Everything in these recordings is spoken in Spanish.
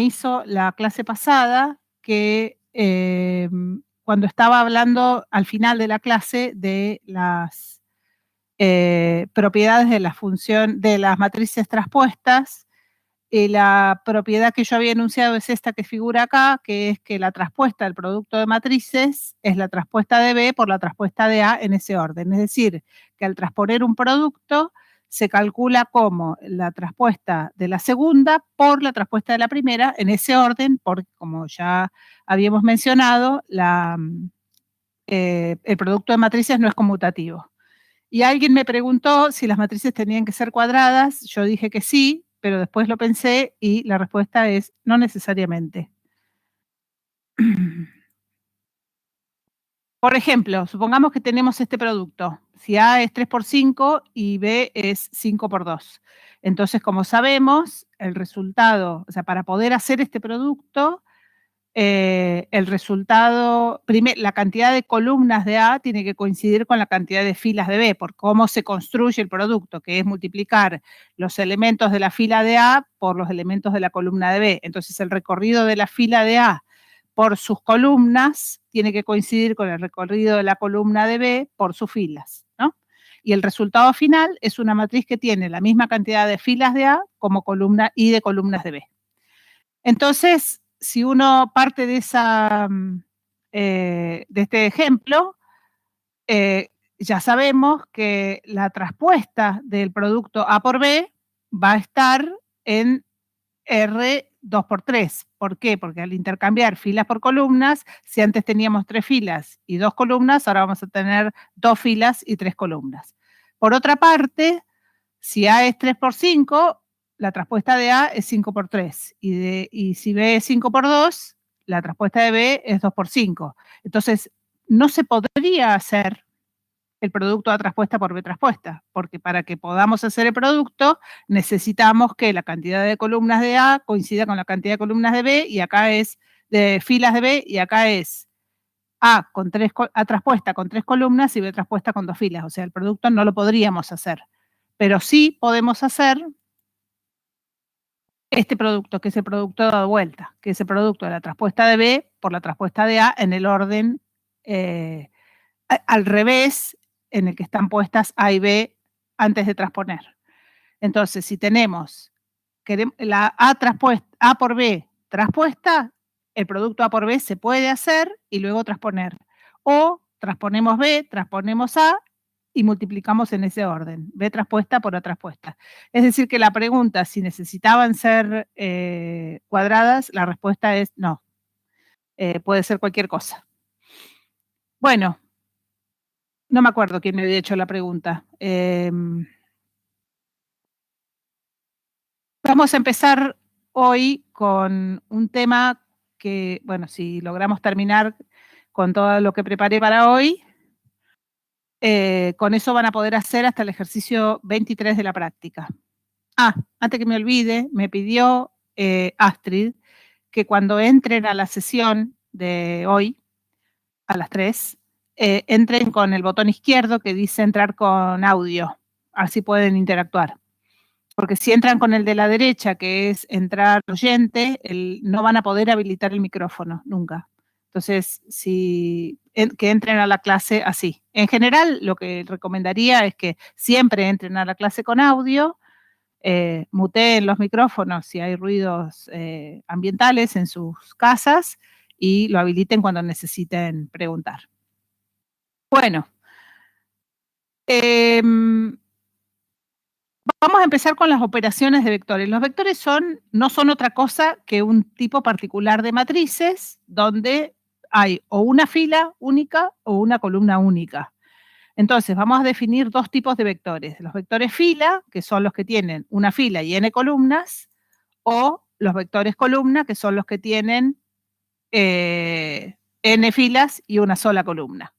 hizo la clase pasada, que cuando estaba hablando al final de la clase de las propiedades de la función de las matrices traspuestas, la propiedad que yo había enunciado es esta que figura acá, que es que la traspuesta del producto de matrices es la traspuesta de B por la traspuesta de A en ese orden. Es decir, que al transponer un producto se calcula como la traspuesta de la segunda por la traspuesta de la primera en ese orden, porque como ya habíamos mencionado, el producto de matrices no es conmutativo. Y alguien me preguntó si las matrices tenían que ser cuadradas. Yo dije que sí, pero después lo pensé y la respuesta es no necesariamente. Por ejemplo, supongamos que tenemos este producto. Si A es 3 por 5 y B es 5 por 2. Entonces, como sabemos, el resultado, o sea, para poder hacer este producto, el resultado, la cantidad de columnas de A tiene que coincidir con la cantidad de filas de B, por cómo se construye el producto, que es multiplicar los elementos de la fila de A por los elementos de la columna de B. Entonces, el recorrido de la fila de A por sus columnas tiene que coincidir con el recorrido de la columna de B por sus filas, ¿no? Y el resultado final es una matriz que tiene la misma cantidad de filas de A como columna y de columnas de B. Entonces, si uno parte de este ejemplo, ya sabemos que la traspuesta del producto A por B va a estar en R 2 por 3. ¿Por qué? Porque al intercambiar filas por columnas, si antes teníamos 3 filas y 2 columnas, ahora vamos a tener 2 filas y 3 columnas. Por otra parte, si A es 3 por 5, la traspuesta de A es 5 por 3. Y si B es 5 por 2, la traspuesta de B es 2 por 5. Entonces, no se podría hacer el producto A traspuesta por B traspuesta, porque para que podamos hacer el producto necesitamos que la cantidad de columnas de A coincida con la cantidad de columnas de B, y acá es de filas de B, y acá es A traspuesta con 3 columnas y B traspuesta con 2 filas. O sea, el producto no lo podríamos hacer. Pero sí podemos hacer este producto, que es el producto dado vuelta, que es el producto de la traspuesta de B por la traspuesta de A en el orden al revés en el que están puestas A y B antes de transponer. Entonces, si tenemos la A por B traspuesta, el producto A por B se puede hacer y luego transponer. O transponemos B, transponemos A y multiplicamos en ese orden, B traspuesta por A traspuesta. Es decir, que la pregunta, si necesitaban ser cuadradas, la respuesta es no. Puede ser cualquier cosa. Bueno, no me acuerdo quién me había hecho la pregunta. Vamos a empezar hoy con un tema que, bueno, si logramos terminar con todo lo que preparé para hoy, con eso van a poder hacer hasta el ejercicio 23 de la práctica. Antes que me olvide, me pidió Astrid que cuando entren a la sesión de hoy, a las 3, entren con el botón izquierdo que dice entrar con audio, así pueden interactuar. Porque si entran con el de la derecha, que es entrar oyente, no van a poder habilitar el micrófono, nunca. Entonces, que entren a la clase así. En general, lo que recomendaría es que siempre entren a la clase con audio, muteen los micrófonos si hay ruidos ambientales en sus casas y lo habiliten cuando necesiten preguntar. Bueno, vamos a empezar con las operaciones de vectores. Los vectores no son otra cosa que un tipo particular de matrices donde hay o una fila única o una columna única. Entonces, vamos a definir dos tipos de vectores. Los vectores fila, que son los que tienen una fila y n columnas, o los vectores columna, que son los que tienen n filas y una sola columna.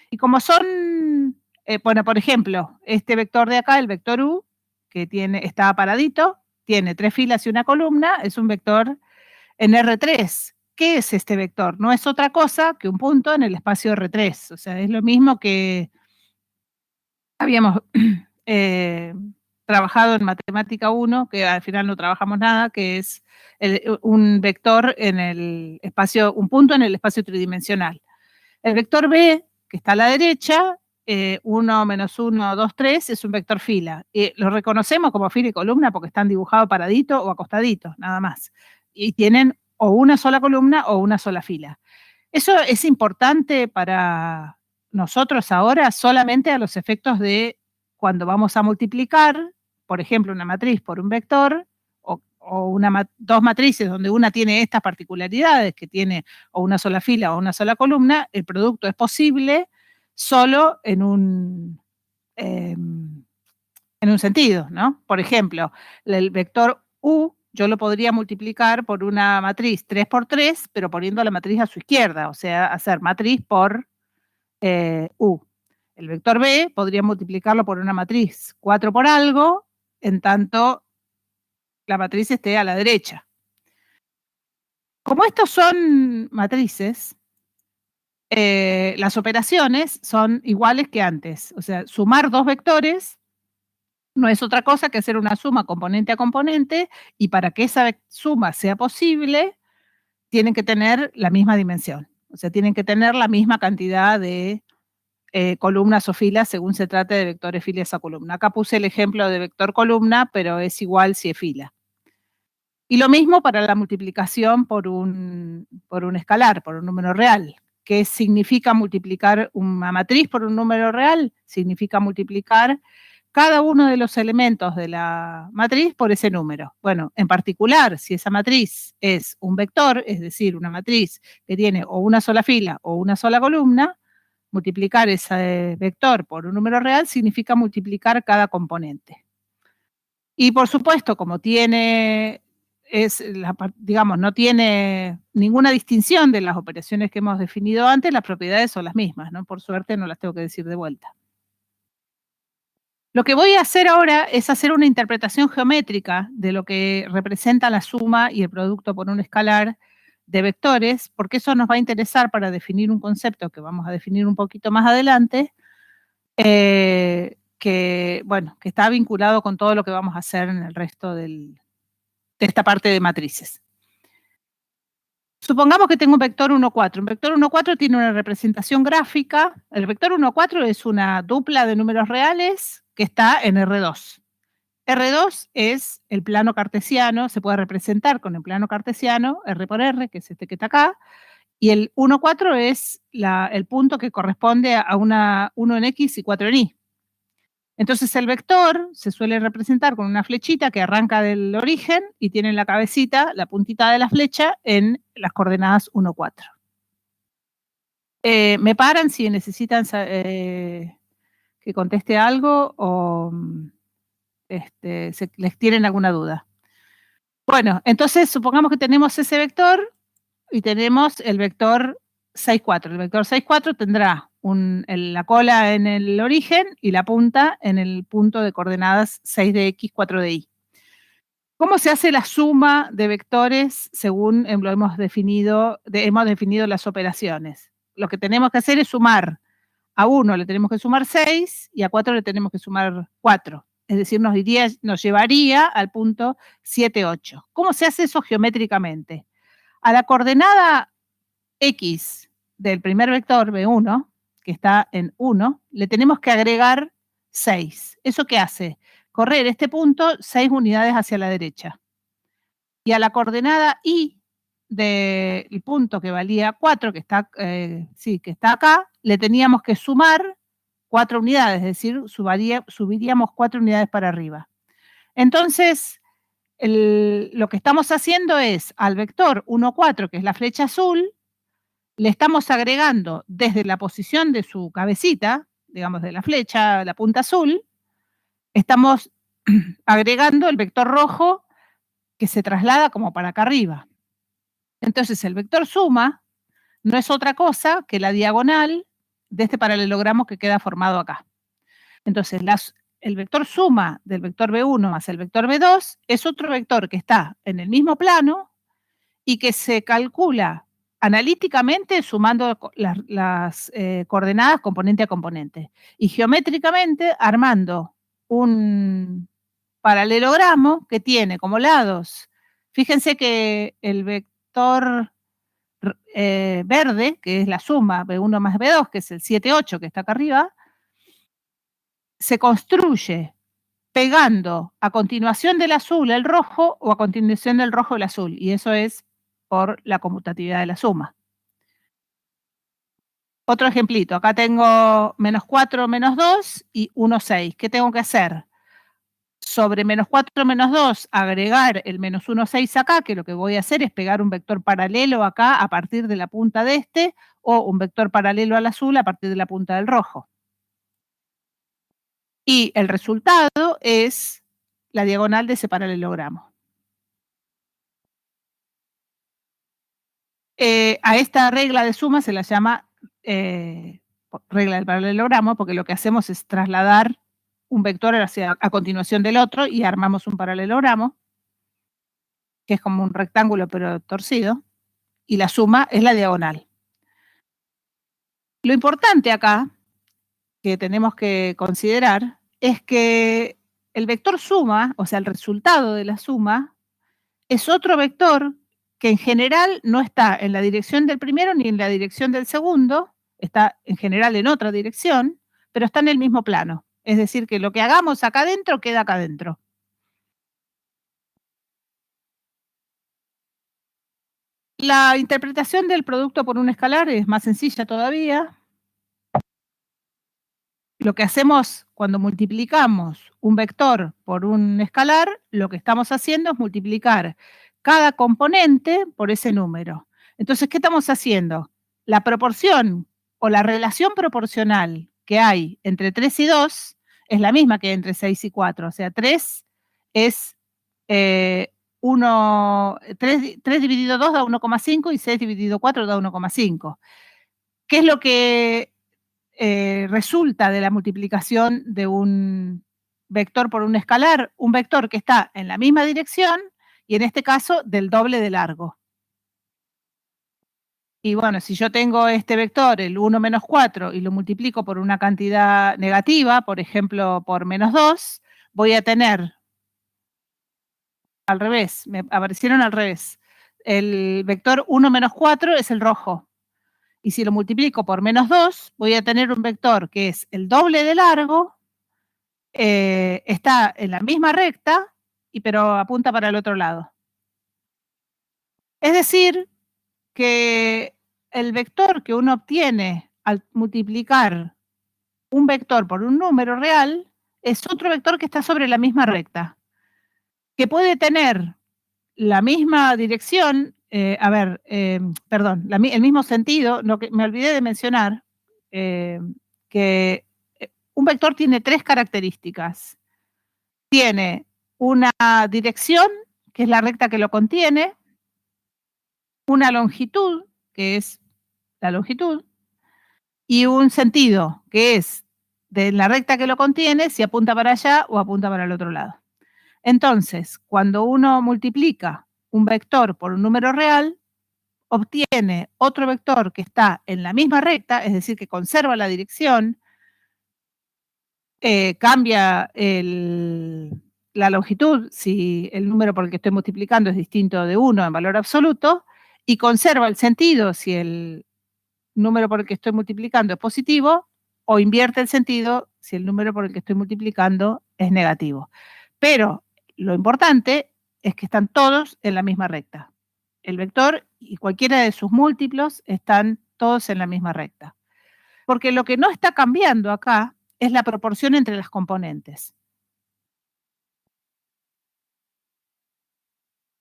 Y como son, bueno, por ejemplo, este vector de acá, el vector u, que está paradito, tiene 3 filas y una columna, es un vector en R3. ¿Qué es este vector? No es otra cosa que un punto en el espacio R3. O sea, es lo mismo que habíamos trabajado en matemática 1, que al final no trabajamos nada, que es un vector en el espacio, un punto en el espacio tridimensional. El vector B, que está a la derecha, 1 menos 1, 2, 3, es un vector fila. Lo reconocemos como fila y columna porque están dibujados paradito o acostaditos, nada más. Y tienen o una sola columna o una sola fila. Eso es importante para nosotros ahora solamente a los efectos de cuando vamos a multiplicar, por ejemplo, una matriz por un vector o dos matrices donde una tiene estas particularidades, que tiene o una sola fila o una sola columna, el producto es posible solo en un sentido, ¿no? Por ejemplo, el vector U yo lo podría multiplicar por una matriz 3 por 3, pero poniendo la matriz a su izquierda, o sea, hacer matriz por U. El vector B podría multiplicarlo por una matriz 4 por algo, en tanto la matriz esté a la derecha. Como estos son matrices, las operaciones son iguales que antes. O sea, sumar dos vectores no es otra cosa que hacer una suma componente a componente, y para que esa suma sea posible, tienen que tener la misma dimensión. O sea, tienen que tener la misma cantidad de columnas o filas según se trate de vectores filas a columna. Acá puse el ejemplo de vector columna, pero es igual si es fila. Y lo mismo para la multiplicación por un escalar, por un número real. ¿Qué significa multiplicar una matriz por un número real? Significa multiplicar cada uno de los elementos de la matriz por ese número. Bueno, en particular, si esa matriz es un vector, es decir, una matriz que tiene o una sola fila o una sola columna, multiplicar ese vector por un número real significa multiplicar cada componente. Y por supuesto, como digamos, no tiene ninguna distinción de las operaciones que hemos definido antes, las propiedades son las mismas, ¿no? Por suerte no las tengo que decir de vuelta. Lo que voy a hacer ahora es hacer una interpretación geométrica de lo que representa la suma y el producto por un escalar de vectores, porque eso nos va a interesar para definir un concepto que vamos a definir un poquito más adelante, que está vinculado con todo lo que vamos a hacer en el resto de esta parte de matrices. Supongamos que tengo un vector 1, 4. Un vector 1, 4 tiene una representación gráfica. El vector 1, 4 es una dupla de números reales que está en R2. R2 es el plano cartesiano, se puede representar con el plano cartesiano, R por R, que es este que está acá, y el 1, 4 es el punto que corresponde a 1 en X y 4 en Y. Entonces el vector se suele representar con una flechita que arranca del origen y tiene en la cabecita, la puntita de la flecha, en las coordenadas 1, 4. Me paran si necesitan que conteste algo o les tienen alguna duda. Bueno, entonces supongamos que tenemos ese vector y tenemos el vector 6, 4. El vector 6, 4 tendrá la cola en el origen y la punta en el punto de coordenadas 6 de X, 4 de Y. ¿Cómo se hace la suma de vectores según lo hemos definido las operaciones? Lo que tenemos que hacer es sumar. A 1 le tenemos que sumar 6 y a 4 le tenemos que sumar 4. Es decir, nos llevaría al punto 7, 8. ¿Cómo se hace eso geométricamente? A la coordenada X del primer vector B1, que está en 1, le tenemos que agregar 6. ¿Eso qué hace? Correr este punto 6 unidades hacia la derecha. Y a la coordenada Y del punto que valía 4, que está acá, le teníamos que sumar 4 unidades, es decir, subiríamos 4 unidades para arriba. Entonces, lo que estamos haciendo es al vector 1, 4, que es la flecha azul, le estamos agregando desde la posición de su cabecita, digamos de la flecha, la punta azul, estamos agregando el vector rojo que se traslada como para acá arriba. Entonces el vector suma no es otra cosa que la diagonal de este paralelogramo que queda formado acá. Entonces el vector suma del vector B1 más el vector B2 es otro vector que está en el mismo plano y que se calcula analíticamente sumando las coordenadas componente a componente y geométricamente armando un paralelogramo que tiene como lados, fíjense que el vector verde, que es la suma B1 más B2, que es el 7, 8 que está acá arriba, se construye pegando a continuación del azul el rojo o a continuación del rojo el azul, y eso es por la conmutatividad de la suma. Otro ejemplito, acá tengo menos 4, menos 2 y 1, 6. ¿Qué tengo que hacer? Sobre menos 4, menos 2, agregar el menos 1, 6 acá, que lo que voy a hacer es pegar un vector paralelo acá a partir de la punta de este, o un vector paralelo al azul a partir de la punta del rojo. Y el resultado es la diagonal de ese paralelogramo. A esta regla de suma se la llama regla del paralelogramo, porque lo que hacemos es trasladar un vector a continuación del otro y armamos un paralelogramo, que es como un rectángulo pero torcido, y la suma es la diagonal. Lo importante acá, que tenemos que considerar, es que el vector suma, o sea, el resultado de la suma, es otro vector que en general no está en la dirección del primero ni en la dirección del segundo, está en general en otra dirección, pero está en el mismo plano. Es decir, que lo que hagamos acá adentro queda acá adentro. La interpretación del producto por un escalar es más sencilla todavía. Lo que hacemos cuando multiplicamos un vector por un escalar, lo que estamos haciendo es multiplicar cada componente por ese número. Entonces, ¿qué estamos haciendo? La proporción o la relación proporcional que hay entre 3 y 2 es la misma que entre 6 y 4. O sea, 3 es 3 dividido 2 da 1,5 y 6 dividido 4 da 1,5. ¿Qué es lo que resulta de la multiplicación de un vector por un escalar? Un vector que está en la misma dirección y en este caso del doble de largo. Y bueno, si yo tengo este vector, el 1 menos 4, y lo multiplico por una cantidad negativa, por ejemplo, por menos 2, voy a tener al revés, me aparecieron al revés. El vector 1 menos 4 es el rojo. Y si lo multiplico por menos 2, voy a tener un vector que es el doble de largo, está en la misma recta, pero apunta para el otro lado. Es decir, que el vector que uno obtiene al multiplicar un vector por un número real es otro vector que está sobre la misma recta, que puede tener la misma dirección, perdón, el mismo sentido, lo que me olvidé de mencionar, que un vector tiene 3 características. Tiene una dirección, que es la recta que lo contiene, una longitud, que es la longitud, y un sentido, que es de la recta que lo contiene, si apunta para allá o apunta para el otro lado. Entonces, cuando uno multiplica un vector por un número real, obtiene otro vector que está en la misma recta, es decir, que conserva la dirección, cambia la longitud si el número por el que estoy multiplicando es distinto de 1 en valor absoluto, y conserva el sentido si el número por el que estoy multiplicando es positivo, o invierte el sentido si el número por el que estoy multiplicando es negativo. Pero lo importante es que están todos en la misma recta. El vector y cualquiera de sus múltiplos están todos en la misma recta. Porque lo que no está cambiando acá es la proporción entre las componentes.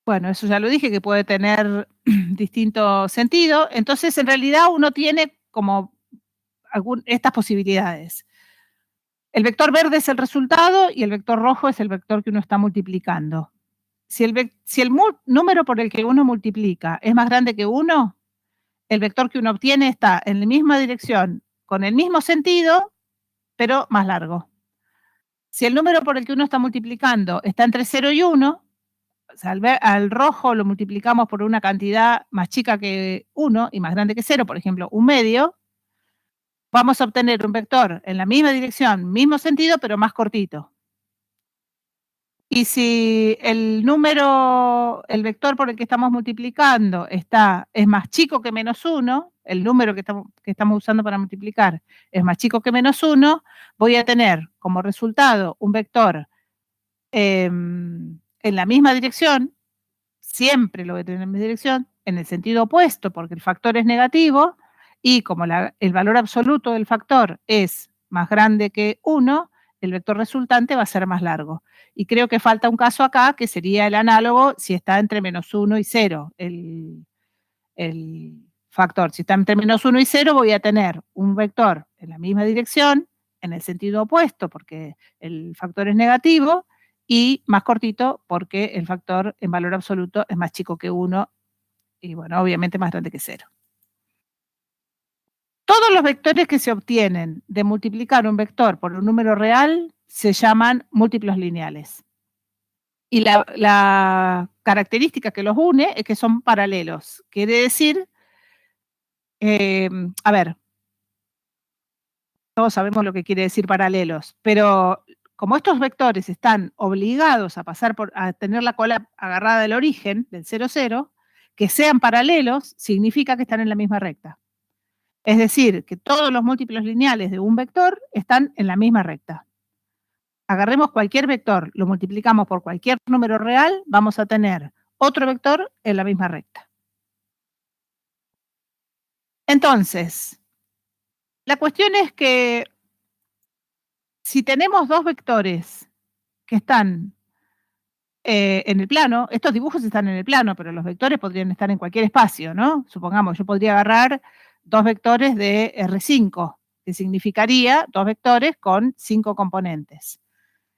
Bueno, eso ya lo dije, que puede tener distinto sentido. Entonces, en realidad, uno tiene como estas posibilidades. El vector verde es el resultado y el vector rojo es el vector que uno está multiplicando. Si el número por el que uno multiplica es más grande que 1, el vector que uno obtiene está en la misma dirección, con el mismo sentido, pero más largo. Si el número por el que uno está multiplicando está entre 0 y 1, o sea, al rojo lo multiplicamos por una cantidad más chica que 1 y más grande que 0, por ejemplo, 1/2, vamos a obtener un vector en la misma dirección, mismo sentido, pero más cortito. Y si el número, el vector por el que estamos multiplicando es más chico que -1, el número que estamos usando para multiplicar es más chico que -1, voy a tener como resultado un vector en la misma dirección, siempre lo voy a tener en la misma dirección, en el sentido opuesto, porque el factor es negativo, y como el valor absoluto del factor es más grande que 1, el vector resultante va a ser más largo. Y creo que falta un caso acá, que sería el análogo si está entre -1 y 0, el factor. Si está entre -1 y 0, voy a tener un vector en la misma dirección, en el sentido opuesto, porque el factor es negativo, y más cortito, porque el factor en valor absoluto es más chico que 1, y bueno, obviamente más grande que 0. Todos los vectores que se obtienen de multiplicar un vector por un número real se llaman múltiplos lineales. Y la característica que los une es que son paralelos. Quiere decir, a ver, todos sabemos lo que quiere decir paralelos, pero como estos vectores están obligados a tener la cola agarrada del origen, del 0, 0, que sean paralelos significa que están en la misma recta. Es decir, que todos los múltiplos lineales de un vector están en la misma recta. Agarremos cualquier vector, lo multiplicamos por cualquier número real, vamos a tener otro vector en la misma recta. Entonces, la cuestión es que si tenemos dos vectores que están en el plano, estos dibujos están en el plano, pero los vectores podrían estar en cualquier espacio, ¿no? Supongamos, yo podría agarrar dos vectores de R5, que significaría dos vectores con 5 componentes.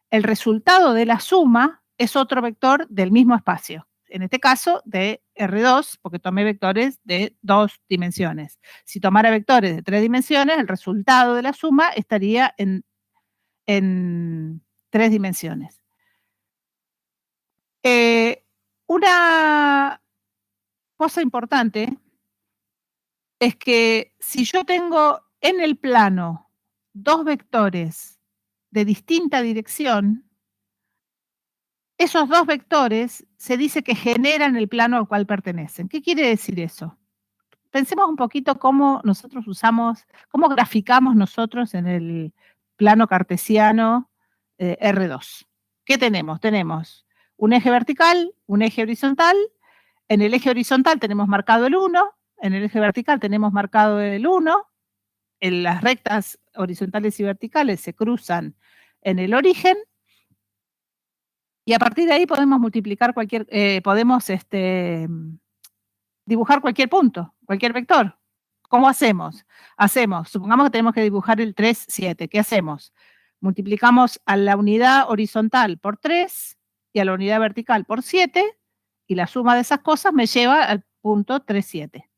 El resultado de la suma es otro vector del mismo espacio, en este caso de R2, porque tomé vectores de 2 dimensiones. Si tomara vectores de 3 dimensiones, el resultado de la suma estaría en 3 dimensiones. Una cosa importante es que si yo tengo en el plano dos vectores de distinta dirección, esos dos vectores se dice que generan el plano al cual pertenecen. ¿Qué quiere decir eso? Pensemos un poquito cómo nosotros cómo graficamos nosotros en el plano cartesiano R2. ¿Qué tenemos? Tenemos un eje vertical, un eje horizontal. En el eje horizontal tenemos marcado el 1, en el eje vertical tenemos marcado el 1, en las rectas horizontales y verticales se cruzan en el origen, y a partir de ahí podemos multiplicar podemos dibujar cualquier punto, cualquier vector. ¿Cómo hacemos? Supongamos que tenemos que dibujar el 3, 7. ¿Qué hacemos? Multiplicamos a la unidad horizontal por 3 y a la unidad vertical por 7, y la suma de esas cosas me lleva al punto 3, 7.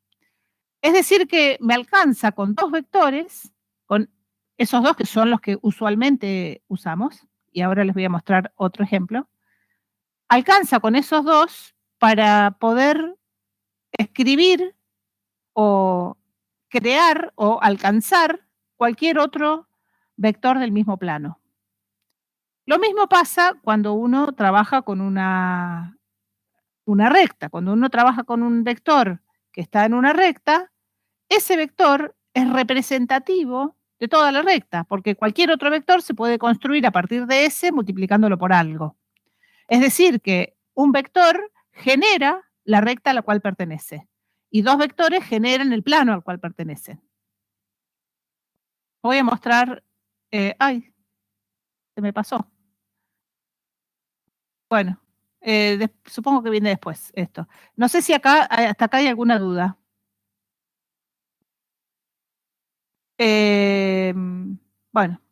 Es decir, que me alcanza con dos vectores, con esos dos que son los que usualmente usamos, y ahora les voy a mostrar otro ejemplo. Alcanza con esos dos para poder escribir o crear o alcanzar cualquier otro vector del mismo plano. Lo mismo pasa cuando uno trabaja con una recta. Cuando uno trabaja con un vector que está en una recta, ese vector es representativo de toda la recta, porque cualquier otro vector se puede construir a partir de ese multiplicándolo por algo. Es decir, que un vector genera la recta a la cual pertenece, y dos vectores generan el plano al cual pertenecen. Voy a mostrar, ay, se me pasó. Bueno, supongo que viene después esto. No sé si hasta acá hay alguna duda. Bueno,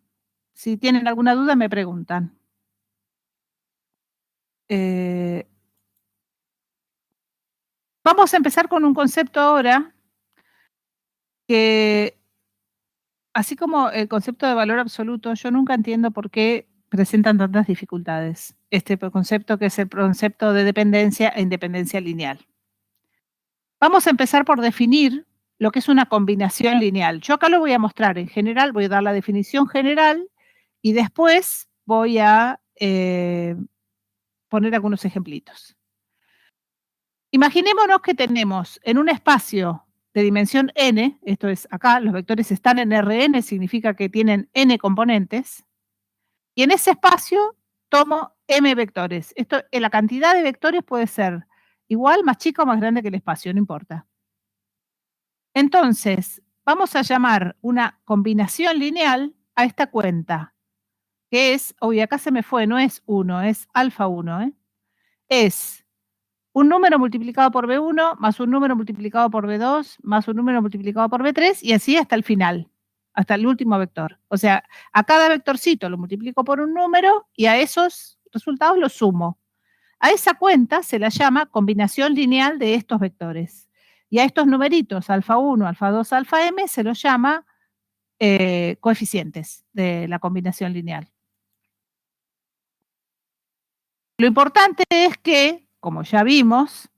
si tienen alguna duda me preguntan. Vamos a empezar con un concepto ahora que, así como el concepto de valor absoluto, yo nunca entiendo por qué presentan tantas dificultades. Este concepto, que es el concepto de dependencia e independencia lineal. Vamos a empezar por definir lo que es una combinación lineal. Yo acá lo voy a mostrar en general, voy a dar la definición general y después voy a poner algunos ejemplitos. Imaginémonos que tenemos en un espacio de dimensión n, esto es acá, los vectores están en Rn, significa que tienen n componentes, y en ese espacio tomo m vectores. Esto, la cantidad de vectores puede ser igual, más chica o más grande que el espacio, no importa. Entonces, vamos a llamar una combinación lineal a esta cuenta, que es, uy, acá se me fue, no es 1, es alfa 1, ¿eh? Es un número multiplicado por B1 más un número multiplicado por B2 más un número multiplicado por B3 y así hasta el final, hasta el último vector. O sea, a cada vectorcito lo multiplico por un número y a esos resultados los sumo. A esa cuenta se la llama combinación lineal de estos vectores. Y a estos numeritos, alfa 1, alfa 2, alfa m, se los llama coeficientes de la combinación lineal. Lo importante es que, como ya vimos,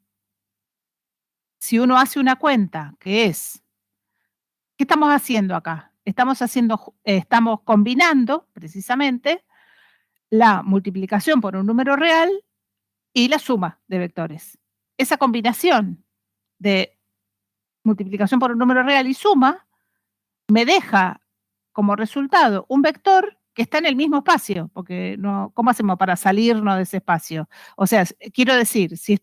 si uno hace una cuenta que es, ¿qué estamos haciendo acá? Estamos combinando precisamente la multiplicación por un número real y la suma de vectores. Esa combinación de multiplicación por un número real y suma me deja como resultado un vector que está en el mismo espacio, porque no, ¿cómo hacemos para salirnos de ese espacio? O sea, quiero decir, si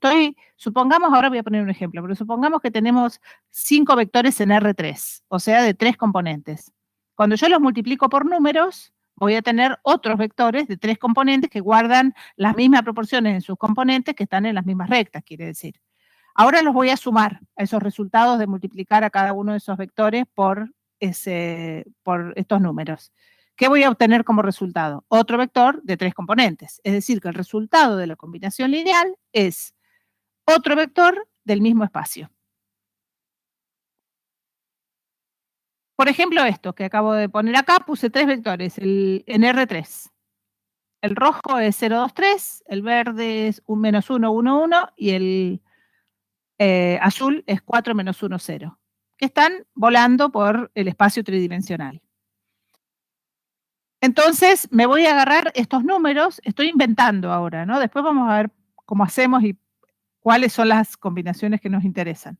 supongamos, ahora voy a poner un ejemplo, pero supongamos que tenemos 5 vectores en R3, o sea, de 3 componentes. Cuando yo los multiplico por números, voy a tener otros vectores de 3 componentes que guardan las mismas proporciones en sus componentes, que están en las mismas rectas, quiere decir. Ahora los voy a sumar a esos resultados de multiplicar a cada uno de esos vectores por estos números. ¿Qué voy a obtener como resultado? Otro vector de 3 componentes. Es decir, que el resultado de la combinación lineal es otro vector del mismo espacio. Por ejemplo, esto que acabo de poner acá, puse 3 vectores en R3. El rojo es 0, 2, 3, el verde es un menos 1, 1, 1 y el azul es 4, menos 1, 0, que están volando por el espacio tridimensional. Entonces, me voy a agarrar estos números, estoy inventando ahora, ¿no? Después vamos a ver cómo hacemos y cuáles son las combinaciones que nos interesan.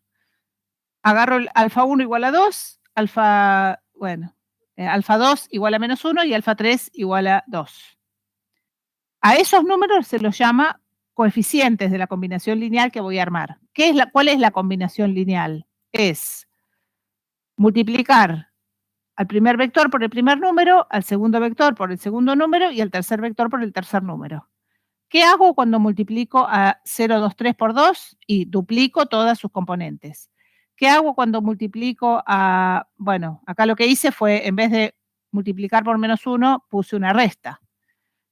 Agarro el alfa 1 igual a 2, alfa 2 igual a menos 1 y alfa 3 igual a 2. A esos números se los llama coeficientes de la combinación lineal que voy a armar. ¿Cuál es la combinación lineal? Es multiplicar al primer vector por el primer número, al segundo vector por el segundo número y al tercer vector por el tercer número. ¿Qué hago cuando multiplico a 0, 2, 3 por 2 y duplico todas sus componentes? ¿Qué hago cuando multiplico a, bueno, acá lo que hice fue, en vez de multiplicar por menos 1, puse una resta.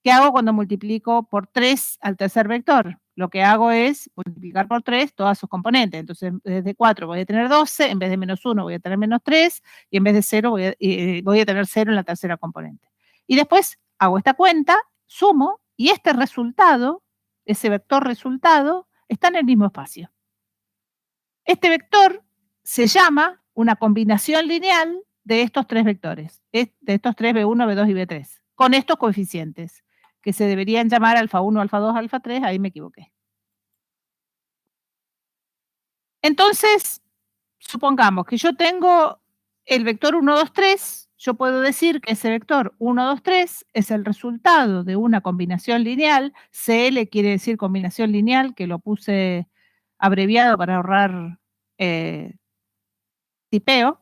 ¿Qué hago cuando multiplico por 3 al tercer vector? Lo que hago es multiplicar por 3 todas sus componentes. Entonces, en vez de 4 voy a tener 12, en vez de menos 1 voy a tener menos 3, y en vez de 0 voy a tener 0 en la tercera componente. Y después hago esta cuenta, sumo, y este resultado, ese vector resultado, está en el mismo espacio. Este vector se llama una combinación lineal de estos 3 vectores, de estos 3 B1, B2 y B3, con estos coeficientes, que se deberían llamar alfa 1, alfa 2, alfa 3, ahí me equivoqué. Entonces, supongamos que yo tengo el vector 1, 2, 3, yo puedo decir que ese vector 1, 2, 3 es el resultado de una combinación lineal, CL quiere decir combinación lineal, que lo puse abreviado para ahorrar tipeo.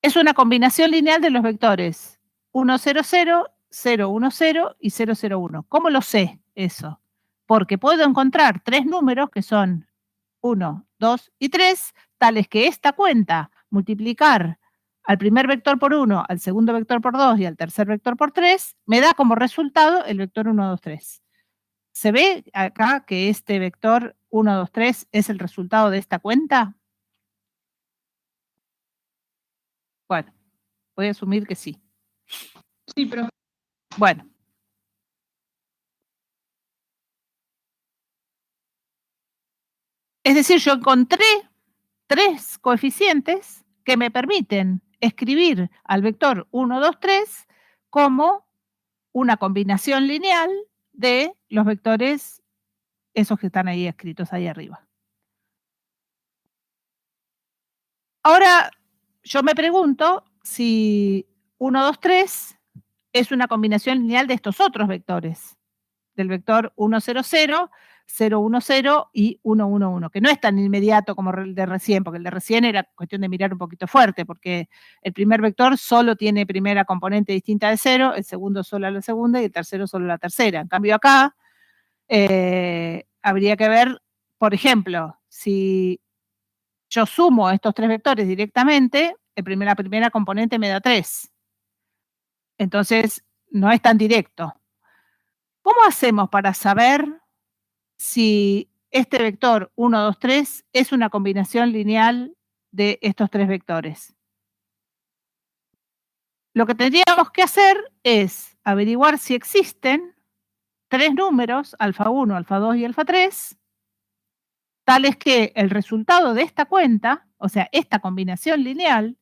Es una combinación lineal de los vectores 1, 0, 0, 0, 1, 0 y 0, 0, 1. ¿Cómo lo sé eso? Porque puedo encontrar 3 números que son 1, 2 y 3, tales que esta cuenta, multiplicar al primer vector por 1, al segundo vector por 2 y al tercer vector por 3, me da como resultado el vector 1, 2, 3. ¿Se ve acá que este vector 1, 2, 3 es el resultado de esta cuenta? Bueno, voy a asumir que sí. Sí, pero... Bueno. Es decir, yo encontré 3 coeficientes que me permiten escribir al vector 1, 2, 3 como una combinación lineal de los vectores esos que están ahí escritos ahí arriba. Ahora, yo me pregunto si 1, 2, 3 es una combinación lineal de estos otros vectores, del vector 1, 0, 0, 0, 1, 0 y 1, 1, 1, que no es tan inmediato como el de recién, porque el de recién era cuestión de mirar un poquito fuerte, porque el primer vector solo tiene primera componente distinta de 0, el segundo solo la segunda y el tercero solo la tercera. En cambio acá habría que ver, por ejemplo, si yo sumo estos tres vectores directamente, la primera componente me da 3. Entonces, no es tan directo. ¿Cómo hacemos para saber si este vector 1, 2, 3 es una combinación lineal de estos tres vectores? Lo que tendríamos que hacer es averiguar si existen tres números, alfa 1, alfa 2 y alfa 3, tales que el resultado de esta cuenta, o sea, esta combinación lineal,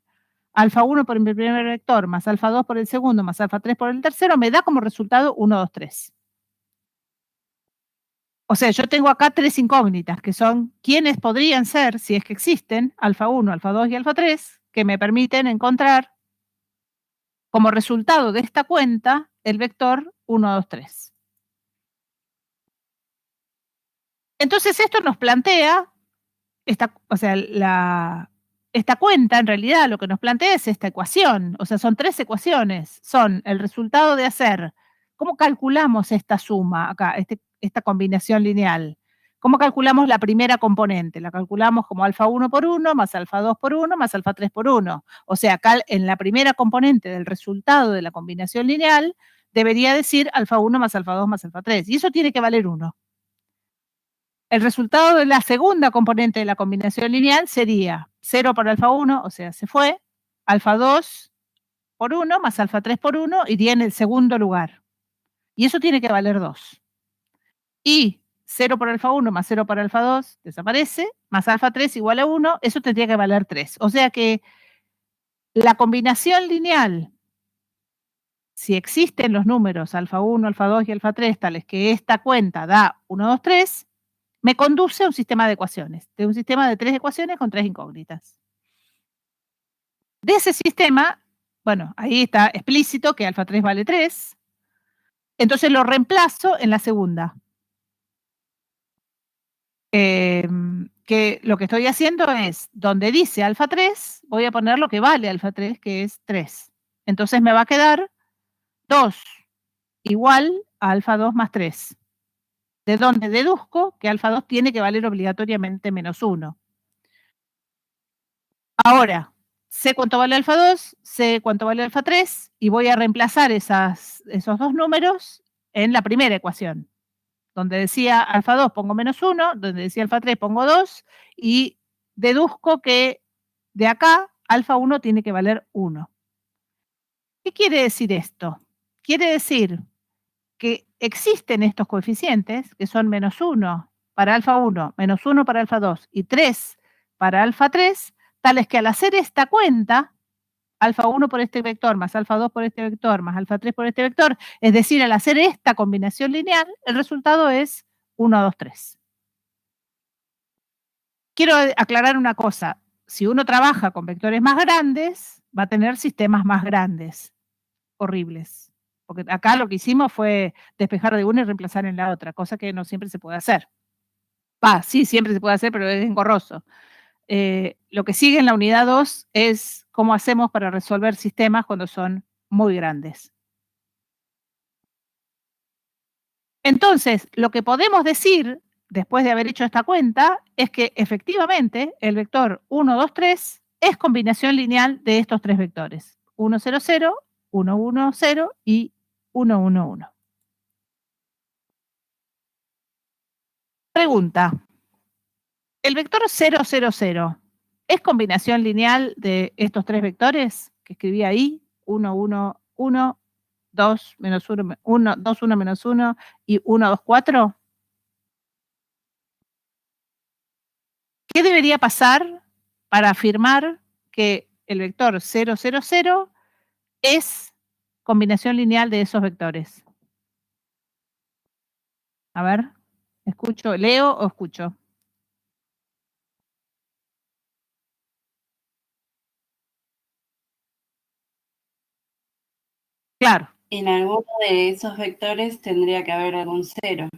alfa 1 por el primer vector, más alfa 2 por el segundo, más alfa 3 por el tercero, me da como resultado 1, 2, 3. O sea, yo tengo acá tres incógnitas, que son quiénes podrían ser, si es que existen, alfa 1, alfa 2 y alfa 3, que me permiten encontrar como resultado de esta cuenta el vector 1, 2, 3. Entonces esto nos plantea, esta cuenta en realidad lo que nos plantea es esta ecuación, o sea, son tres ecuaciones, son el resultado de hacer, ¿cómo calculamos esta suma acá, esta combinación lineal? ¿Cómo calculamos la primera componente? La calculamos como alfa 1 por 1, más alfa 2 por 1, más alfa 3 por 1. O sea, acá en la primera componente del resultado de la combinación lineal debería decir alfa 1 más alfa 2 más alfa 3, y eso tiene que valer 1. El resultado de la segunda componente de la combinación lineal sería 0 por alfa 1, o sea, se fue, alfa 2 por 1 más alfa 3 por 1 iría en el segundo lugar. Y eso tiene que valer 2. Y 0 por alfa 1 más 0 por alfa 2 desaparece, más alfa 3 igual a 1, eso tendría que valer 3. O sea que la combinación lineal, si existen los números alfa 1, alfa 2 y alfa 3, tales que esta cuenta da 1, 2, 3, me conduce a un sistema de ecuaciones, de un sistema de tres ecuaciones con tres incógnitas. De ese sistema, bueno, ahí está explícito que alfa 3 vale 3, entonces lo reemplazo en la segunda. Que lo que estoy haciendo es, donde dice alfa 3, voy a poner lo que vale alfa 3, que es 3. Entonces me va a quedar 2 igual a alfa 2 más 3. De donde deduzco que alfa 2 tiene que valer obligatoriamente menos 1. Ahora, sé cuánto vale alfa 2, sé cuánto vale alfa 3, y voy a reemplazar esos dos números en la primera ecuación. Donde decía alfa 2 pongo menos 1, donde decía alfa 3 pongo 2, y deduzco que de acá alfa 1 tiene que valer 1. ¿Qué quiere decir esto? Quiere decir que existen estos coeficientes, que son menos 1 para alfa 1, menos 1 para alfa 2 y 3 para alfa 3, tales que al hacer esta cuenta, alfa 1 por este vector, más alfa 2 por este vector, más alfa 3 por este vector, es decir, al hacer esta combinación lineal, el resultado es 1, 2, 3. Quiero aclarar una cosa, si uno trabaja con vectores más grandes, va a tener sistemas más grandes, horribles. Porque acá lo que hicimos fue despejar de una y reemplazar en la otra, cosa que no siempre se puede hacer. Sí, siempre se puede hacer, pero es engorroso. Lo que sigue en la unidad 2 es cómo hacemos para resolver sistemas cuando son muy grandes. Entonces, lo que podemos decir, después de haber hecho esta cuenta, es que efectivamente el vector 1, 2, 3 es combinación lineal de estos tres vectores, 1, 0, 0, 1, 1, 0 y 1, 1, 1. Pregunta, ¿el vector 0, 0, 0 es combinación lineal de estos tres vectores que escribí ahí? 1, 1, 1, 2, menos 1, 1, 2, 1, menos 1 y 1, 2, 4. ¿Qué debería pasar para afirmar que el vector 0, 0, 0 es combinación lineal de esos vectores? A ver. ¿Escucho, leo o escucho? Claro. En alguno de esos vectores tendría que haber algún cero.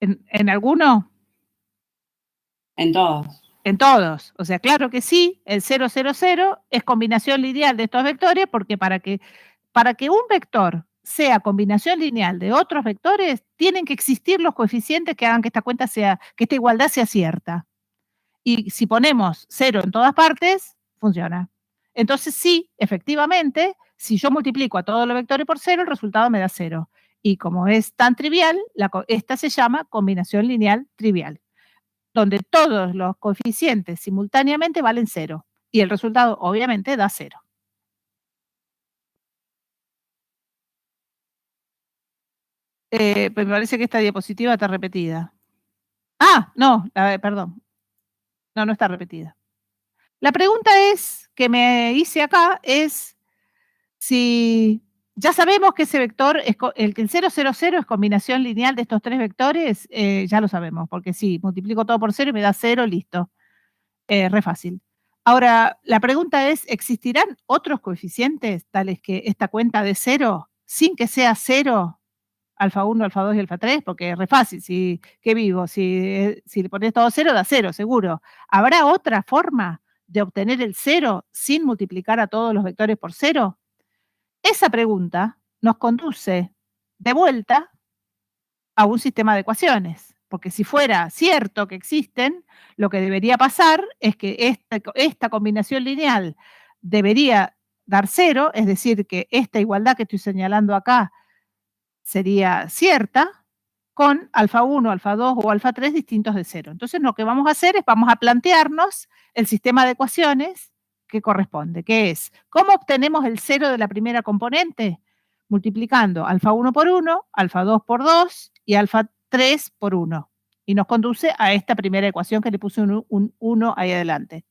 ¿En alguno? En todos. En todos. O sea, claro que sí, el 0, 0, 0 es combinación lineal de estos vectores porque para que un vector sea combinación lineal de otros vectores, tienen que existir los coeficientes que hagan que que esta igualdad sea cierta. Y si ponemos 0 en todas partes, funciona. Entonces sí, efectivamente, si yo multiplico a todos los vectores por 0, el resultado me da 0. Y como es tan trivial, esta se llama combinación lineal trivial, donde todos los coeficientes simultáneamente valen 0. Y el resultado obviamente da 0. Me parece que esta diapositiva está repetida. Ah, no, perdón. No, no está repetida. La pregunta que me hice acá es si ya sabemos que ese vector, el 0, 0, 0 es combinación lineal de estos tres vectores, ya lo sabemos, porque sí, multiplico todo por 0 y me da 0, listo. Re fácil. Ahora, la pregunta es, ¿existirán otros coeficientes tales que esta cuenta de 0 sin que sea 0 alfa 1, alfa 2 y alfa 3, porque es re fácil, ¿qué vivo? Si le pones todo 0, da 0, seguro. ¿Habrá otra forma de obtener el 0 sin multiplicar a todos los vectores por 0? Esa pregunta nos conduce de vuelta a un sistema de ecuaciones, porque si fuera cierto que existen, lo que debería pasar es que esta combinación lineal debería dar 0, es decir, que esta igualdad que estoy señalando acá sería cierta con alfa 1, alfa 2 o alfa 3 distintos de 0. Entonces lo que vamos a hacer es vamos a plantearnos el sistema de ecuaciones que corresponde, que es, ¿cómo obtenemos el 0 de la primera componente? Multiplicando alfa 1 por 1, alfa 2 por 2 y alfa 3 por 1. Y nos conduce a esta primera ecuación que le puse un 1 ahí adelante.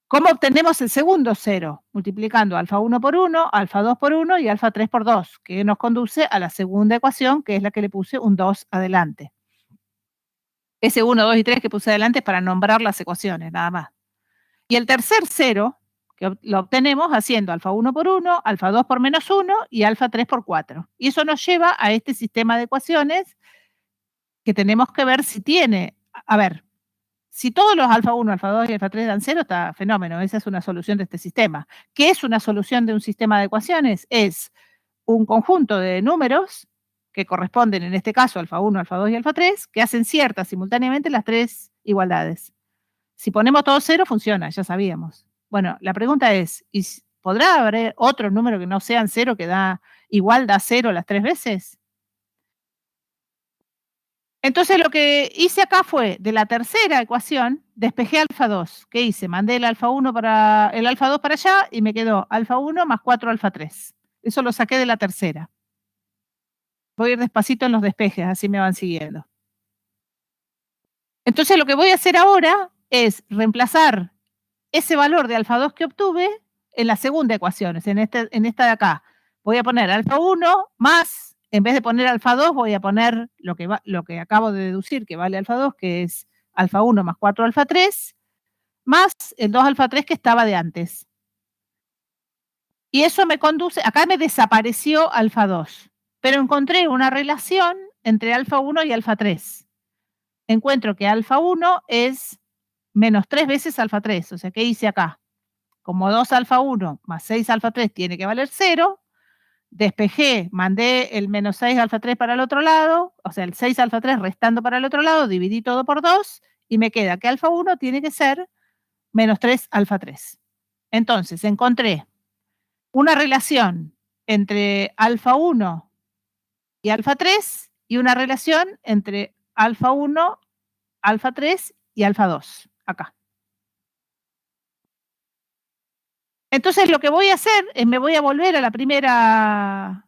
¿Cómo obtenemos el segundo 0? Multiplicando alfa 1 por 1, alfa 2 por 1 y alfa 3 por 2, que nos conduce a la segunda ecuación, que es la que le puse un 2 adelante. Ese 1, 2 y 3 que puse adelante es para nombrar las ecuaciones, nada más. Y el tercer 0, que lo obtenemos haciendo alfa 1 por 1, alfa 2 por menos 1 y alfa 3 por 4. Y eso nos lleva a este sistema de ecuaciones que tenemos que ver si tiene, a ver, si todos los alfa 1, alfa 2 y alfa 3 dan 0, está fenómeno. Esa es una solución de este sistema. ¿Qué es una solución de un sistema de ecuaciones? Es un conjunto de números que corresponden, en este caso, alfa 1, alfa 2 y alfa 3, que hacen ciertas simultáneamente las tres igualdades. Si ponemos todo 0, funciona, ya sabíamos. Bueno, la pregunta es, ¿podrá haber otro número que no sean 0 que da 0 las tres veces? Entonces lo que hice acá fue, de la tercera ecuación, despejé alfa 2. ¿Qué hice? Mandé el alfa 2 para allá y me quedó alfa 1 más 4 alfa 3. Eso lo saqué de la tercera. Voy a ir despacito en los despejes, así me van siguiendo. Entonces lo que voy a hacer ahora es reemplazar ese valor de alfa 2 que obtuve en la segunda ecuación, en esta de acá. Voy a poner alfa 1 más, en vez de poner alfa 2, voy a poner lo que acabo de deducir que vale alfa 2, que es alfa 1 más 4 alfa 3, más el 2 alfa 3 que estaba de antes. Y eso me conduce, acá me desapareció alfa 2, pero encontré una relación entre alfa 1 y alfa 3. Encuentro que alfa 1 es menos 3 veces alfa 3, o sea, ¿qué hice acá? Como 2 alfa 1 más 6 alfa 3 tiene que valer 0, despejé, mandé el menos 6 alfa 3 para el otro lado, o sea, el 6 alfa 3 restando para el otro lado, dividí todo por 2 y me queda que alfa 1 tiene que ser menos 3 alfa 3. Entonces, encontré una relación entre alfa 1 y alfa 3 y una relación entre alfa 1, alfa 3 y alfa 2, acá. Entonces lo que voy a hacer es me voy a volver a la primera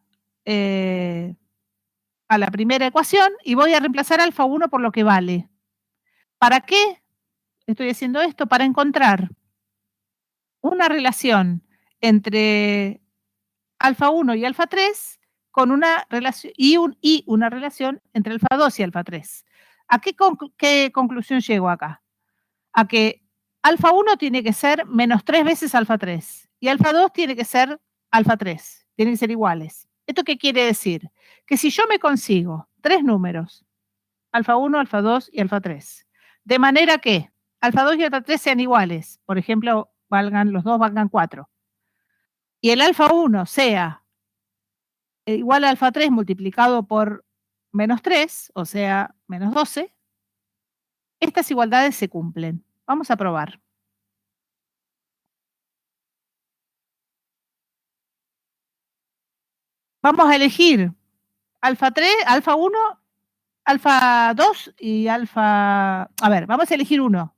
ecuación y voy a reemplazar alfa 1 por lo que vale. ¿Para qué estoy haciendo esto? Para encontrar una relación entre alfa 1 y alfa 3 con una relación y una relación entre alfa 2 y alfa 3. ¿A qué conclusión llego acá? A que alfa 1 tiene que ser menos 3 veces alfa 3 y alfa 2 tiene que ser alfa 3, tienen que ser iguales. ¿Esto qué quiere decir? Que si yo me consigo 3 números, alfa 1, alfa 2 y alfa 3, de manera que alfa 2 y alfa 3 sean iguales, por ejemplo, los dos valgan 4, y el alfa 1 sea igual a alfa 3 multiplicado por menos 3, o sea, menos 12, estas igualdades se cumplen. Vamos a probar. Vamos a elegir alfa 3, alfa 1, alfa 2 y alfa... A ver, vamos a elegir uno.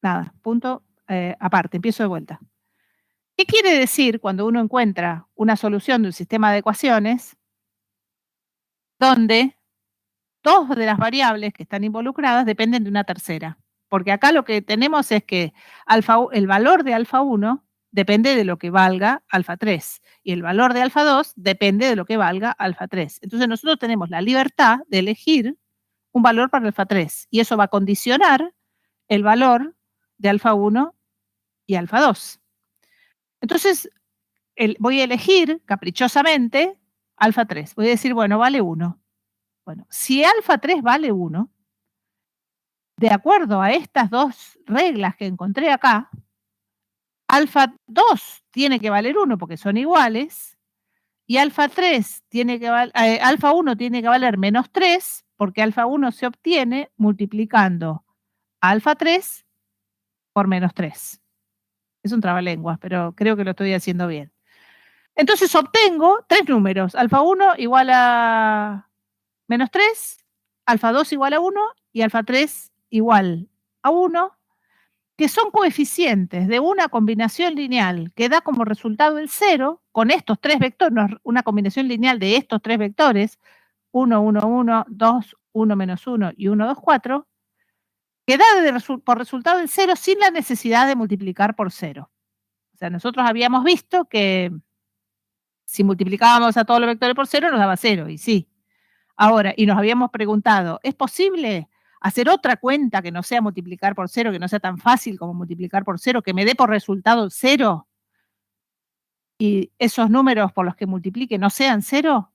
Nada, punto aparte, empiezo de vuelta. ¿Qué quiere decir cuando uno encuentra una solución de un sistema de ecuaciones donde dos de las variables que están involucradas dependen de una tercera? Porque acá lo que tenemos es que el valor de alfa 1 depende de lo que valga alfa 3 y el valor de alfa 2 depende de lo que valga alfa 3. Entonces nosotros tenemos la libertad de elegir un valor para alfa 3 y eso va a condicionar el valor de alfa 1 y alfa 2. Entonces voy a elegir caprichosamente alfa 3. Voy a decir, bueno, vale 1. Bueno, si alfa 3 vale 1, de acuerdo a estas dos reglas que encontré acá, alfa 2 tiene que valer 1 porque son iguales, y alfa 3 tiene que alfa 1 tiene que valer menos 3 porque alfa 1 se obtiene multiplicando alfa 3 por menos 3. Es un trabalenguas, pero creo que lo estoy haciendo bien. Entonces obtengo tres números, alfa 1 igual a menos 3, alfa 2 igual a 1 y alfa 3 igual a 1, que son coeficientes de una combinación lineal que da como resultado el 0 con estos tres vectores, una combinación lineal de estos tres vectores, 1, 1, 1, 2, 1, menos 1 y 1, 2, 4, que da por resultado el 0 sin la necesidad de multiplicar por 0. O sea, nosotros habíamos visto que si multiplicábamos a todos los vectores por 0 nos daba 0, y sí. Ahora, y nos habíamos preguntado, ¿es posible hacer otra cuenta que no sea multiplicar por 0, que no sea tan fácil como multiplicar por 0, que me dé por resultado 0 y esos números por los que multiplique no sean 0?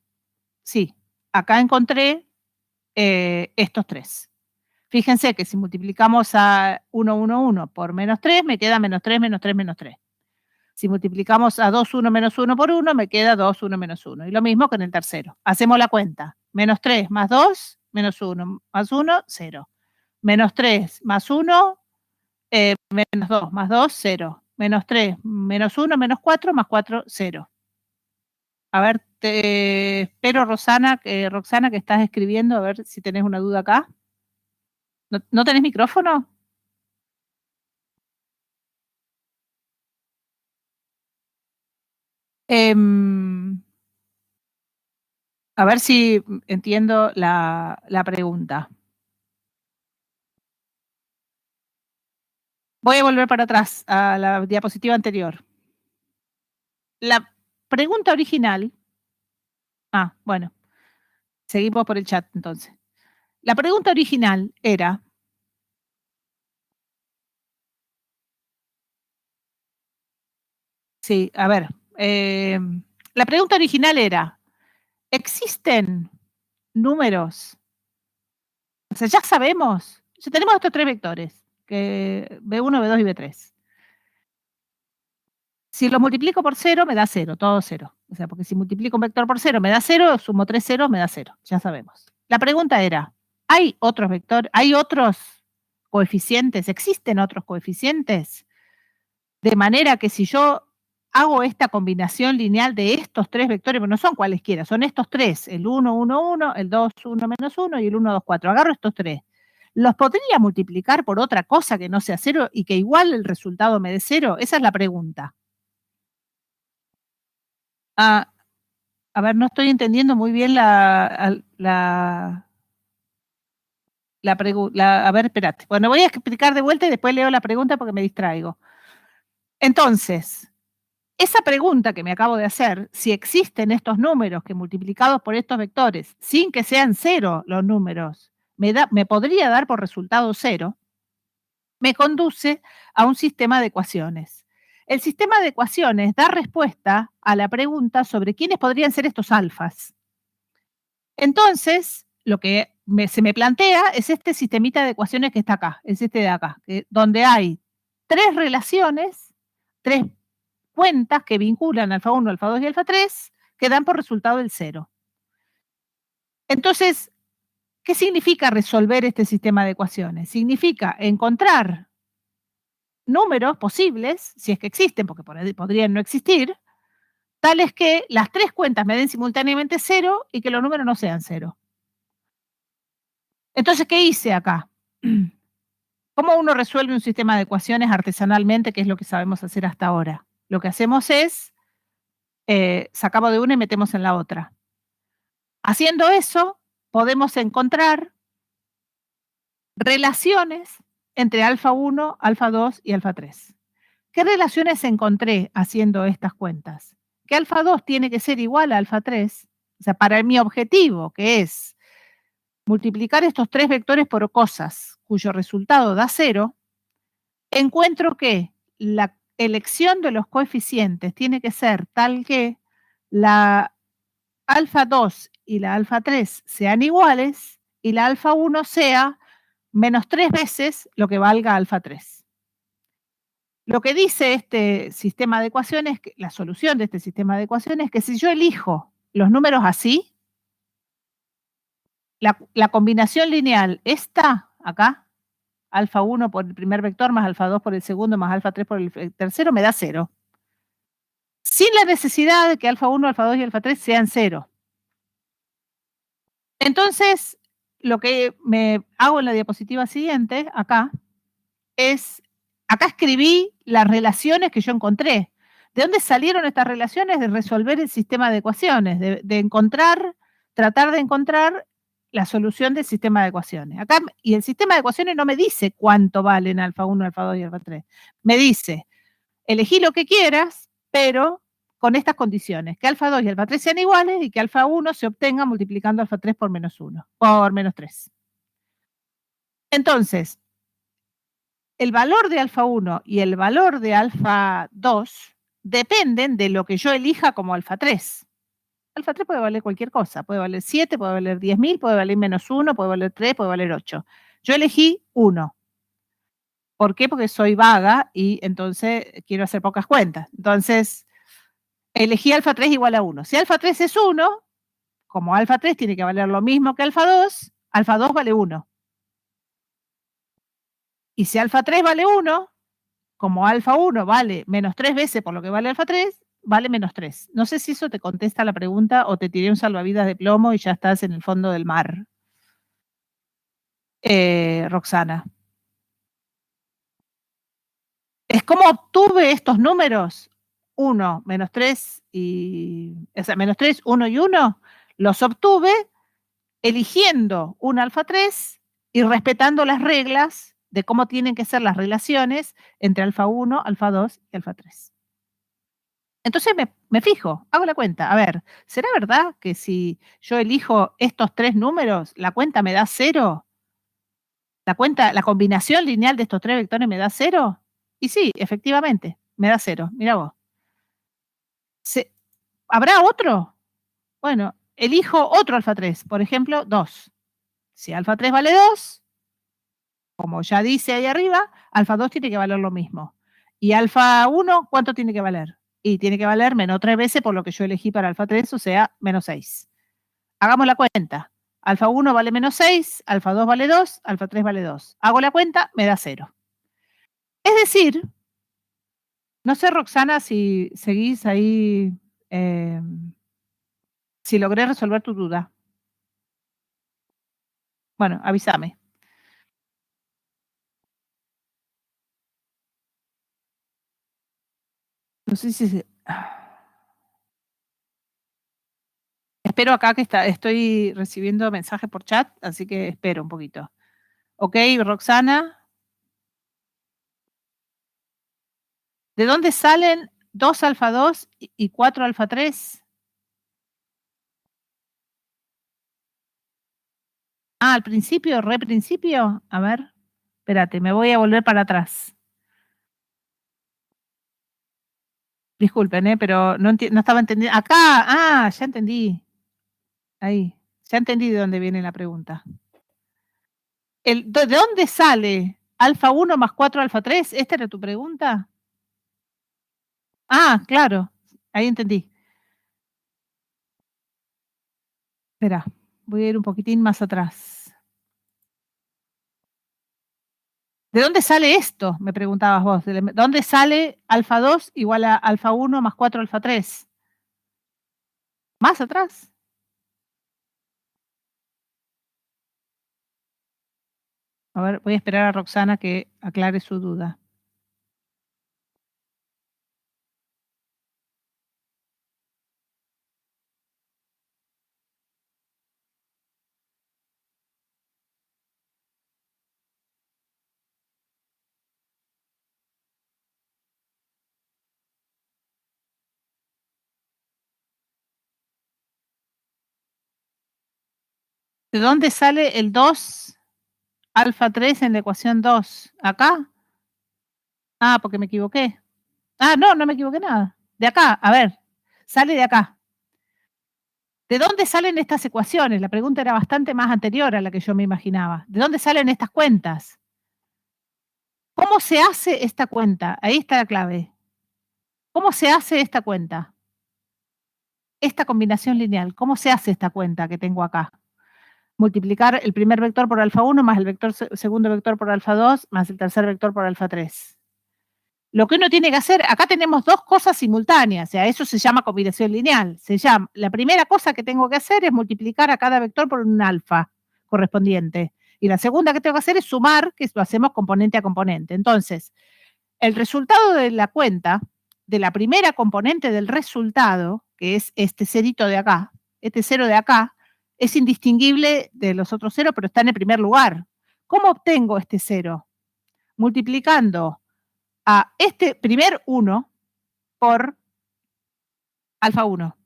Sí, acá encontré estos tres. Fíjense que si multiplicamos a 1, 1, 1 por menos 3, me queda menos 3, menos 3, menos 3. Si multiplicamos a 2, 1, menos 1 por 1, me queda 2, 1, menos 1. Y lo mismo con el tercero. Hacemos la cuenta. Menos 3 más 2, menos 1 más 1, 0. Menos 3 más 1, menos 2 más 2, 0. Menos 3, menos 1, menos 4, más 4, 0. A ver, te espero, Roxana, que estás escribiendo, a ver si tenés una duda acá. ¿No tenés micrófono? A ver si entiendo la pregunta. Voy a volver para atrás a la diapositiva anterior. La pregunta original. Bueno, seguimos por el chat entonces. La pregunta original era, sí, a ver, la pregunta original era, ¿existen números? O sea, ya sabemos, ya tenemos estos tres vectores, que B1, B2 y B3. Si lo multiplico por 0, me da 0, todo 0. O sea, porque si multiplico un vector por 0 me da 0, sumo 3 ceros, me da 0, ya sabemos. La pregunta era, ¿hay otros vectores, hay otros coeficientes, existen otros coeficientes? De manera que si yo hago esta combinación lineal de estos tres vectores, pero no son cualesquiera, son estos tres, el 1, 1, 1, el 2, 1, menos 1 y el 1, 2, 4. Agarro estos tres. ¿Los podría multiplicar por otra cosa que no sea 0 y que igual el resultado me dé 0? Esa es la pregunta. A ver, no estoy entendiendo muy bien la pregunta. A ver, espérate. Bueno, voy a explicar de vuelta y después leo la pregunta porque me distraigo. Entonces, esa pregunta que me acabo de hacer, si existen estos números que multiplicados por estos vectores, sin que sean 0 los números, me podría dar por resultado 0, me conduce a un sistema de ecuaciones. El sistema de ecuaciones da respuesta a la pregunta sobre quiénes podrían ser estos alfas. Entonces, lo que se me plantea es este sistemita de ecuaciones que está acá, es este de acá, donde hay 3 relaciones, 3 cuentas que vinculan alfa 1, alfa 2 y alfa 3, que dan por resultado el 0. Entonces, ¿qué significa resolver este sistema de ecuaciones? Significa encontrar números posibles, si es que existen, porque podrían no existir, tales que las 3 cuentas me den simultáneamente 0 y que los números no sean 0. Entonces, ¿qué hice acá? ¿Cómo uno resuelve un sistema de ecuaciones artesanalmente, que es lo que sabemos hacer hasta ahora? Lo que hacemos es, sacamos de una y metemos en la otra. Haciendo eso, podemos encontrar relaciones entre alfa 1, alfa 2 y alfa 3. ¿Qué relaciones encontré haciendo estas cuentas? Que alfa 2 tiene que ser igual a alfa 3, o sea, para mi objetivo, que es multiplicar estos 3 vectores por cosas cuyo resultado da 0, encuentro que la elección de los coeficientes tiene que ser tal que la alfa 2 y la alfa 3 sean iguales y la alfa 1 sea menos 3 veces lo que valga alfa 3. Lo que dice este sistema de ecuaciones, la solución de este sistema de ecuaciones, es que si yo elijo los números así, la combinación lineal esta, acá, alfa 1 por el primer vector, más alfa 2 por el segundo, más alfa 3 por el tercero, me da 0. Sin la necesidad de que alfa 1, alfa 2 y alfa 3 sean 0. Entonces, lo que me hago en la diapositiva siguiente, acá, es, acá escribí las relaciones que yo encontré. ¿De dónde salieron estas relaciones? De resolver el sistema de ecuaciones, de encontrar, tratar de encontrar la solución del sistema de ecuaciones. Acá, y el sistema de ecuaciones no me dice cuánto valen alfa 1, alfa 2 y alfa 3. Me dice, elegí lo que quieras, pero con estas condiciones, que alfa 2 y alfa 3 sean iguales y que alfa 1 se obtenga multiplicando alfa 3 por menos 1, por menos 3. Entonces, el valor de alfa 1 y el valor de alfa 2 dependen de lo que yo elija como alfa 3. Alfa 3 puede valer cualquier cosa, puede valer 7, puede valer 10.000, puede valer menos 1, puede valer 3, puede valer 8. Yo elegí 1. ¿Por qué? Porque soy vaga y entonces quiero hacer pocas cuentas. Entonces, elegí alfa 3 igual a 1. Si alfa 3 es 1, como alfa 3 tiene que valer lo mismo que alfa 2 vale 1. Y si alfa 3 vale 1, como alfa 1 vale menos 3 veces por lo que vale alfa 3, vale menos 3. No sé si eso te contesta la pregunta o te tiré un salvavidas de plomo y ya estás en el fondo del mar. Roxana. Es como obtuve estos números, 1, menos 3 y, o sea, menos 3, 1 y 1, los obtuve eligiendo un alfa 3 y respetando las reglas de cómo tienen que ser las relaciones entre alfa 1, alfa 2 y alfa 3. Entonces me fijo, hago la cuenta. A ver, ¿será verdad que si yo elijo estos 3 números, la cuenta me da 0? La combinación lineal de estos 3 vectores me da 0. Y sí, efectivamente, me da 0. Mira vos. ¿Habrá otro? Bueno, elijo otro alfa 3, por ejemplo, 2. Si alfa 3 vale 2, como ya dice ahí arriba, alfa 2 tiene que valer lo mismo. Y alfa 1, ¿cuánto tiene que valer? Y tiene que valer menos 3 veces por lo que yo elegí para alfa 3, o sea, menos 6. Hagamos la cuenta. Alfa 1 vale menos 6, alfa 2 vale 2, alfa 3 vale 2. Hago la cuenta, me da 0. Es decir, no sé, Roxana, si seguís ahí, si logré resolver tu duda. Bueno, avísame. No sé si... Espero acá que estoy recibiendo mensajes por chat, así que espero un poquito. Ok, Roxana. ¿De dónde salen 2 alfa 2 y 4 alfa 3. Ah, al principio, re principio. A ver, espérate, me voy a volver para atrás. Disculpen, pero no estaba entendiendo. Acá, ya entendí. Ahí, ya entendí de dónde viene la pregunta. ¿De dónde sale alfa 1 más 4 alfa 3? ¿Esta era tu pregunta? Ah, claro, ahí entendí. Espera, voy a ir un poquitín más atrás. ¿De dónde sale esto? Me preguntabas vos. ¿De dónde sale alfa 2 igual a alfa 1 más 4 alfa 3? ¿Más atrás? A ver, voy a esperar a Roxana que aclare su duda. ¿De dónde sale el 2 alfa 3 en la ecuación 2? ¿Acá? Ah, porque me equivoqué. Ah, no me equivoqué nada. De acá, a ver, sale de acá. ¿De dónde salen estas ecuaciones? La pregunta era bastante más anterior a la que yo me imaginaba. ¿De dónde salen estas cuentas? ¿Cómo se hace esta cuenta? Ahí está la clave. ¿Cómo se hace esta cuenta? Esta combinación lineal. ¿Cómo se hace esta cuenta que tengo acá? Multiplicar el primer vector por alfa 1 más el segundo vector por alfa 2 más el tercer vector por alfa 3. Lo que uno tiene que hacer, acá tenemos dos cosas simultáneas, o sea, eso se llama combinación lineal. La primera cosa que tengo que hacer es multiplicar a cada vector por un alfa correspondiente. Y la segunda que tengo que hacer es sumar, que lo hacemos componente a componente. Entonces, el resultado de la cuenta, de la primera componente del resultado, que es este cerito de acá, este cero de acá, es indistinguible de los otros ceros, pero está en el primer lugar. ¿Cómo obtengo este cero? Multiplicando a este primer 1 por alfa 1.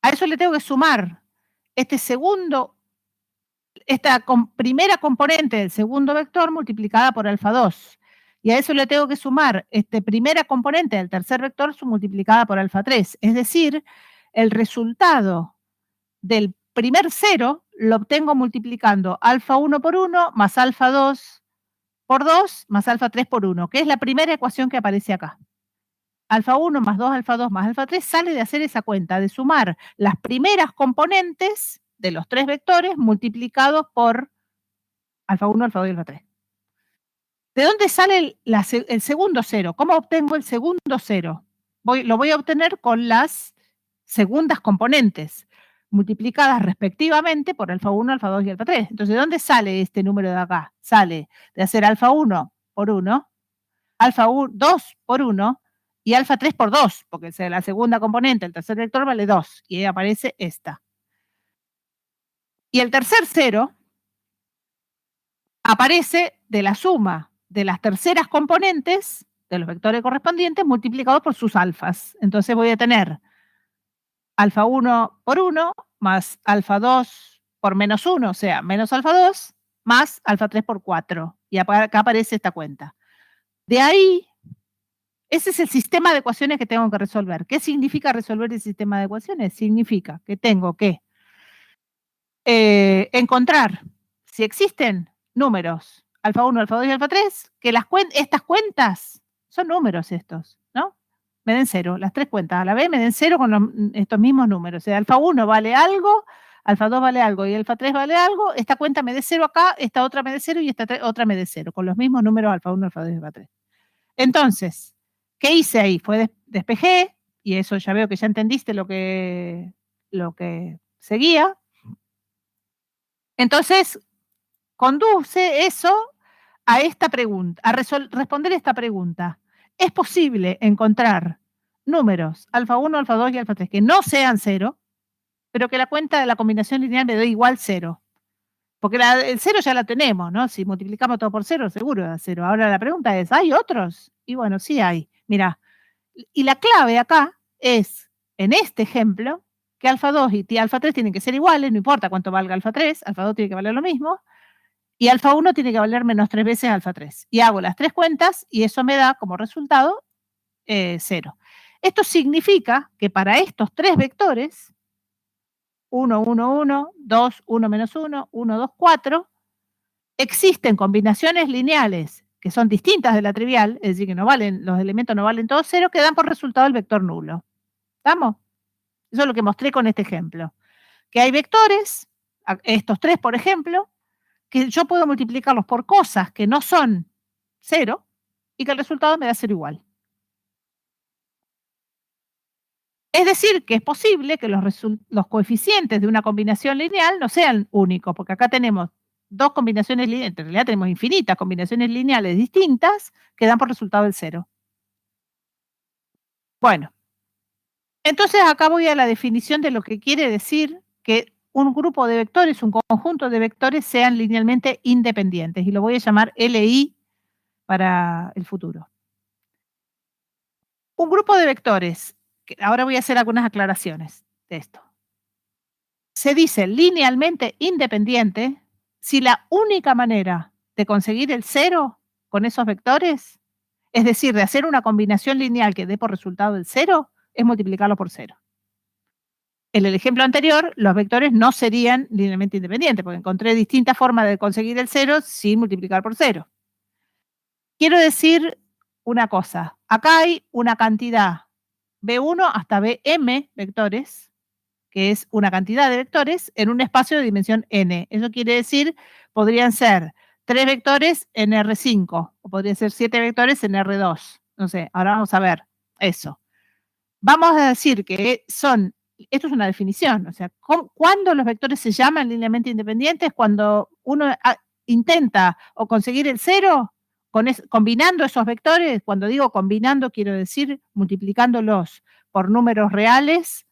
A eso le tengo que sumar este segundo, esta primera componente del segundo vector multiplicada por alfa 2. Y a eso le tengo que sumar esta primera componente del tercer vector multiplicada por alfa 3. Es decir, el resultado del primer cero lo obtengo multiplicando alfa 1 por 1 más alfa 2 por 2 más alfa 3 por 1, que es la primera ecuación que aparece acá. Alfa 1 más 2 alfa 2 más alfa 3 sale de hacer esa cuenta, de sumar las primeras componentes de los tres vectores multiplicados por alfa 1, alfa 2 y alfa 3. ¿De dónde sale el segundo cero? ¿Cómo obtengo el segundo cero? Lo voy a obtener con las segundas componentes, multiplicadas respectivamente por alfa 1, alfa 2 y alfa 3. Entonces, ¿de dónde sale este número de acá? Sale de hacer alfa 1 por 1, alfa 2 por 1 y alfa 3 por 2, porque es la segunda componente, el tercer vector vale 2, y ahí aparece esta. Y el tercer cero aparece de la suma de las terceras componentes de los vectores correspondientes multiplicados por sus alfas. Entonces voy a tener alfa 1 por 1 más alfa 2 por menos 1, o sea, menos alfa 2, más alfa 3 por 4. Y acá aparece esta cuenta. De ahí, ese es el sistema de ecuaciones que tengo que resolver. ¿Qué significa resolver el sistema de ecuaciones? Significa que tengo que encontrar si existen números alfa 1, alfa 2 y alfa 3, que estas cuentas son números estos, ¿no? Me den cero, las tres cuentas a la vez me den cero con estos mismos números. O sea, alfa 1 vale algo, alfa 2 vale algo y alfa 3 vale algo. Esta cuenta me dé cero acá, esta otra me dé cero y esta otra me dé cero, con los mismos números alfa 1, alfa 2 y alfa 3. Entonces, ¿qué hice ahí? Despejé, y eso ya veo que ya entendiste lo que seguía. Entonces, conduce eso a esta pregunta, a responder esta pregunta. ¿Es posible encontrar números alfa 1, alfa 2 y alfa 3 que no sean cero, pero que la cuenta de la combinación lineal me dé igual cero? Porque el cero ya la tenemos, ¿no? Si multiplicamos todo por cero, seguro da cero. Ahora la pregunta es, ¿hay otros? Y bueno, sí hay. Mira, Y la clave acá es, en este ejemplo, que alfa 2 y alfa 3 tienen que ser iguales, no importa cuánto valga alfa 3, alfa 2 tiene que valer lo mismo, y alfa 1 tiene que valer menos 3 veces alfa 3. Y hago las 3 cuentas y eso me da como resultado 0. Esto significa que para estos 3 vectores, 1, 1, 1, 2, 1 menos 1, 1, 2, 4, existen combinaciones lineales que son distintas de la trivial, es decir, que no valen, los elementos no valen todos 0, que dan por resultado el vector nulo. ¿Estamos? Eso es lo que mostré con este ejemplo. Que hay vectores, estos 3, por ejemplo, que yo puedo multiplicarlos por cosas que no son 0 y que el resultado me da 0 igual. Es decir, que es posible que los coeficientes de una combinación lineal no sean únicos, porque acá tenemos 2 combinaciones lineales, en realidad tenemos infinitas combinaciones lineales distintas que dan por resultado el 0. Bueno, entonces acá voy a la definición de lo que quiere decir que un grupo de vectores, un conjunto de vectores sean linealmente independientes, y lo voy a llamar LI para el futuro. Un grupo de vectores, ahora voy a hacer algunas aclaraciones de esto. Se dice linealmente independiente si la única manera de conseguir el 0 con esos vectores, es decir, de hacer una combinación lineal que dé por resultado el 0, es multiplicarlo por 0. En el ejemplo anterior, los vectores no serían linealmente independientes, porque encontré distintas formas de conseguir el 0 sin multiplicar por 0. Quiero decir una cosa. Acá hay una cantidad B1 hasta Bm vectores, que es una cantidad de vectores en un espacio de dimensión n. Eso quiere decir, podrían ser 3 vectores en R5, o podrían ser 7 vectores en R2. No sé, ahora vamos a ver eso. Vamos a decir que son, esto es una definición, o sea, ¿cuándo los vectores se llaman linealmente independientes? Cuando uno intenta o conseguir el 0, combinando esos vectores. Cuando digo combinando, quiero decir multiplicándolos por números reales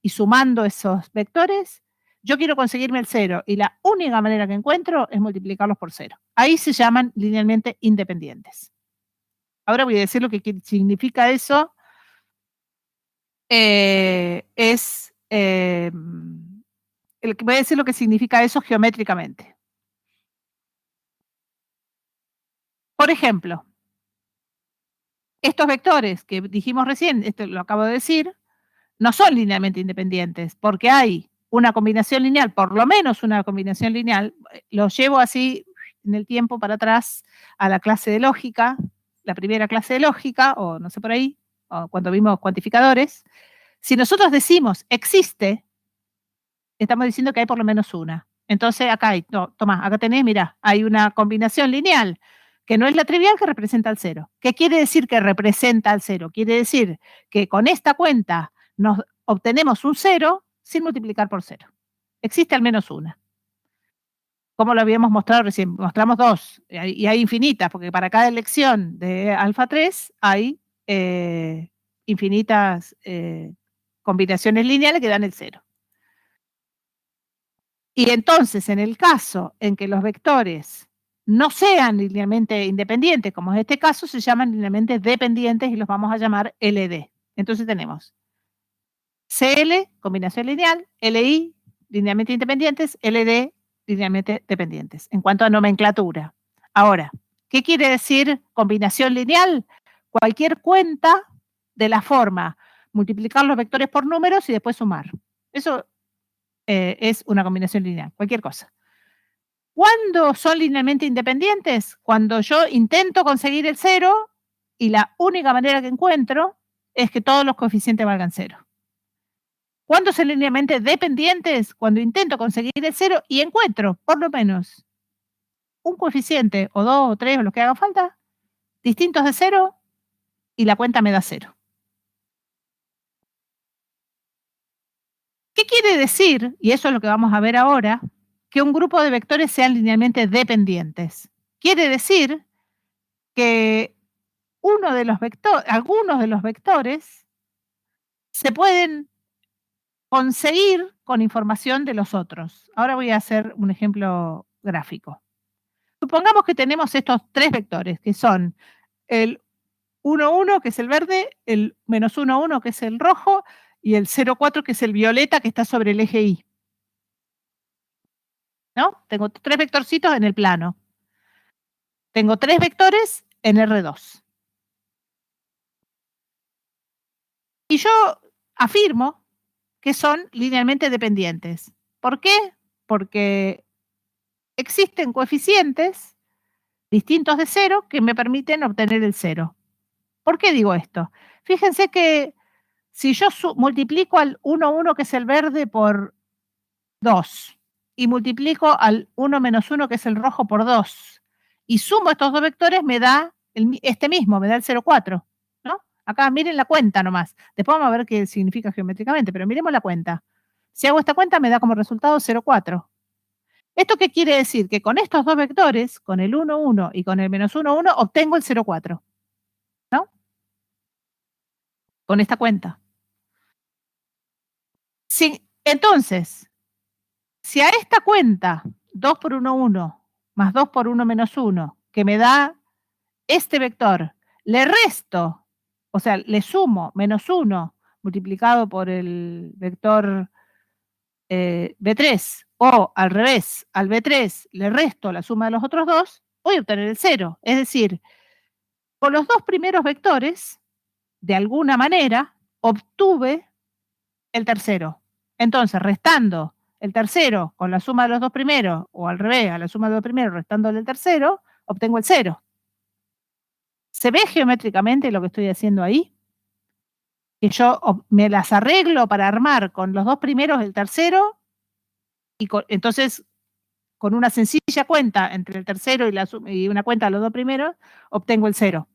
y sumando esos vectores. Yo quiero conseguirme el 0 y la única manera que encuentro es multiplicarlos por 0. Ahí se llaman linealmente independientes. Ahora voy a decir lo que significa eso. Voy a decir lo que significa eso geométricamente. Por ejemplo, estos vectores que dijimos recién, esto lo acabo de decir, no son linealmente independientes, porque hay una combinación lineal, por lo menos una combinación lineal. Lo llevo así en el tiempo para atrás a la clase de lógica, la primera clase de lógica, o no sé por ahí, o cuando vimos cuantificadores. Si nosotros decimos existe, estamos diciendo que hay por lo menos una. Entonces acá hay, toma, acá tenés, mira, hay una combinación lineal que no es la trivial, que representa el 0. ¿Qué quiere decir que representa el 0? Quiere decir que con esta cuenta nos obtenemos un 0 sin multiplicar por 0. Existe al menos una. Como lo habíamos mostrado recién, mostramos 2, y hay infinitas, porque para cada elección de alfa 3 hay infinitas combinaciones lineales que dan el 0. Y entonces, en el caso en que los vectores no sean linealmente independientes, como es este caso, se llaman linealmente dependientes y los vamos a llamar LD. Entonces tenemos CL, combinación lineal, LI, linealmente independientes, LD, linealmente dependientes, en cuanto a nomenclatura. Ahora, ¿qué quiere decir combinación lineal? Cualquier cuenta de la forma multiplicar los vectores por números y después sumar. Eso es una combinación lineal, cualquier cosa. ¿Cuándo son linealmente independientes? Cuando yo intento conseguir el 0 y la única manera que encuentro es que todos los coeficientes valgan 0. ¿Cuándo son linealmente dependientes? Cuando intento conseguir el 0 y encuentro por lo menos un coeficiente, o 2, o 3, o los que haga falta, distintos de 0, y la cuenta me da 0. ¿Qué quiere decir? Y eso es lo que vamos a ver ahora, que un grupo de vectores sean linealmente dependientes. Quiere decir que algunos de los vectores se pueden conseguir con información de los otros. Ahora voy a hacer un ejemplo gráfico. Supongamos que tenemos estos 3 vectores, que son el 1, 1, que es el verde, el menos 1, 1, que es el rojo, y el 0, 4, que es el violeta, que está sobre el eje Y. ¿No? Tengo 3 vectorcitos en el plano. Tengo 3 vectores en R2. Y yo afirmo que son linealmente dependientes. ¿Por qué? Porque existen coeficientes distintos de 0 que me permiten obtener el 0. ¿Por qué digo esto? Fíjense que si yo multiplico al 1, 1, que es el verde, por 2, y multiplico al 1 menos 1, que es el rojo, por 2, y sumo estos dos vectores, me da este mismo, me da el 0, 4, ¿no? Acá miren la cuenta nomás. Después vamos a ver qué significa geométricamente, pero miremos la cuenta. Si hago esta cuenta, me da como resultado 0, 4. ¿Esto qué quiere decir? Que con estos dos vectores, con el 1, 1 y con el menos 1, 1, obtengo el 0, 4. ¿No? Con esta cuenta. Sí, entonces, si a esta cuenta 2 por 1, 1, más 2 por 1 menos 1, que me da este vector, le resto, o sea, le sumo menos 1 multiplicado por el vector B3, o al revés, al B3 le resto la suma de los otros dos, voy a obtener el 0. Es decir, con los dos primeros vectores, de alguna manera, obtuve el tercero. Entonces, restando el tercero con la suma de los dos primeros, o al revés, a la suma de los primeros restándole el tercero, obtengo el 0. ¿Se ve geométricamente lo que estoy haciendo ahí? Que yo me las arreglo para armar con los dos primeros el tercero, y entonces, con una sencilla cuenta entre el tercero y una cuenta de los dos primeros, obtengo el 0.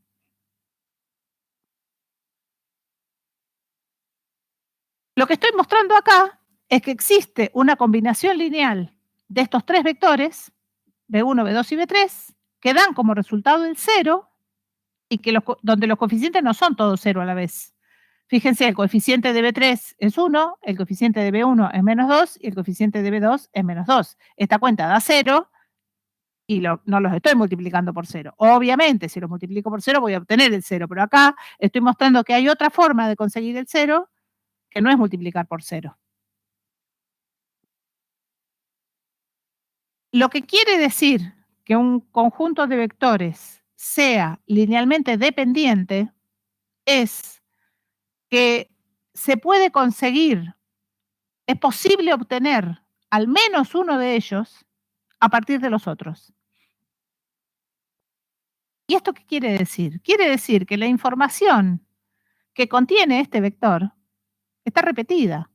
Lo que estoy mostrando acá es que existe una combinación lineal de estos tres vectores, B1, B2 y B3, que dan como resultado el 0, y que donde los coeficientes no son todos 0 a la vez. Fíjense, el coeficiente de B3 es 1, el coeficiente de B1 es menos 2 y el coeficiente de B2 es menos 2. Esta cuenta da 0 y no los estoy multiplicando por 0. Obviamente, si los multiplico por 0 voy a obtener el 0, pero acá estoy mostrando que hay otra forma de conseguir el 0 que no es multiplicar por 0. Lo que quiere decir que un conjunto de vectores sea linealmente dependiente es que se puede conseguir, es posible obtener al menos uno de ellos a partir de los otros. ¿Y esto qué quiere decir? Quiere decir que la información que contiene este vector está repetida.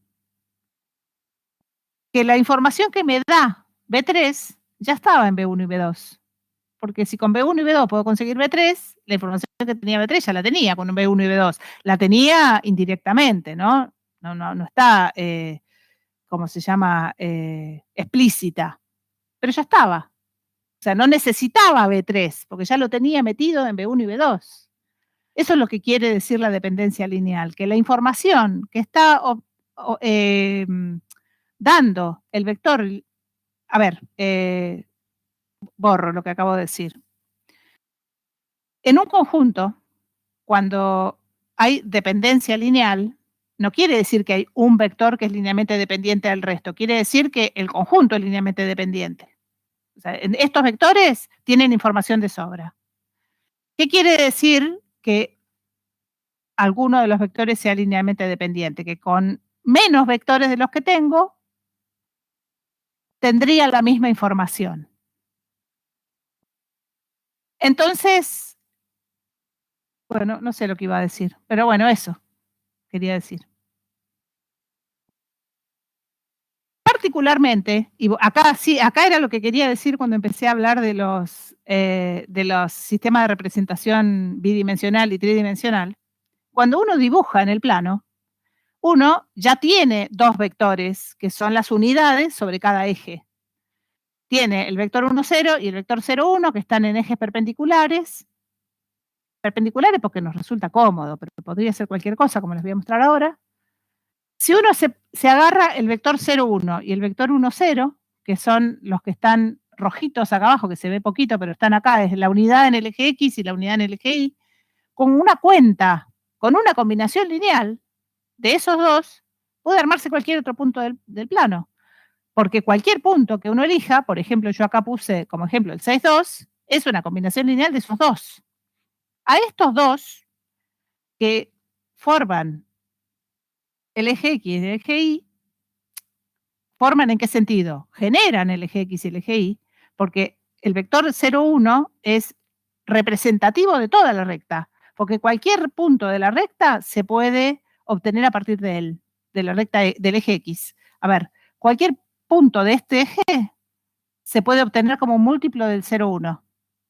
Que la información que me da B3 ya estaba en B1 y B2. Porque si con B1 y B2 puedo conseguir B3, la información que tenía B3 ya la tenía con B1 y B2. La tenía indirectamente, ¿no? No está, ¿cómo se llama? Explícita. Pero ya estaba. O sea, no necesitaba B3, porque ya lo tenía metido en B1 y B2. Eso es lo que quiere decir la dependencia lineal, que la información que está dando el vector, a ver, borro lo que acabo de decir. En un conjunto, cuando hay dependencia lineal, no quiere decir que hay un vector que es linealmente dependiente del resto, quiere decir que el conjunto es linealmente dependiente. O sea, estos vectores tienen información de sobra. ¿Qué quiere decir que alguno de los vectores sea linealmente dependiente? Que con menos vectores de los que tengo, tendría la misma información. Entonces, bueno, no sé lo que iba a decir, pero bueno, eso quería decir. Particularmente, y acá sí, acá era lo que quería decir cuando empecé a hablar de los sistemas de representación bidimensional y tridimensional. Cuando uno dibuja en el plano, uno ya tiene dos vectores, que son las unidades sobre cada eje. Tiene el vector 1, 0 y el vector 0, 1, que están en ejes perpendiculares. Perpendiculares porque nos resulta cómodo, pero podría ser cualquier cosa, como les voy a mostrar ahora. Si uno se agarra el vector 0, 1 y el vector 1, 0, que son los que están rojitos acá abajo, que se ve poquito, pero están acá, es la unidad en el eje X y la unidad en el eje Y, con una cuenta, con una combinación lineal de esos dos, puede armarse cualquier otro punto del plano. Porque cualquier punto que uno elija, por ejemplo, yo acá puse como ejemplo el 6, 2, es una combinación lineal de esos dos. A estos dos que forman el eje X y el eje Y, ¿forman en qué sentido? Generan el eje X y el eje Y, porque el vector 0, 1 es representativo de toda la recta, porque cualquier punto de la recta se puede obtener a partir de él, de la recta del eje X. A ver, cualquier punto de este eje se puede obtener como un múltiplo del 0, 1.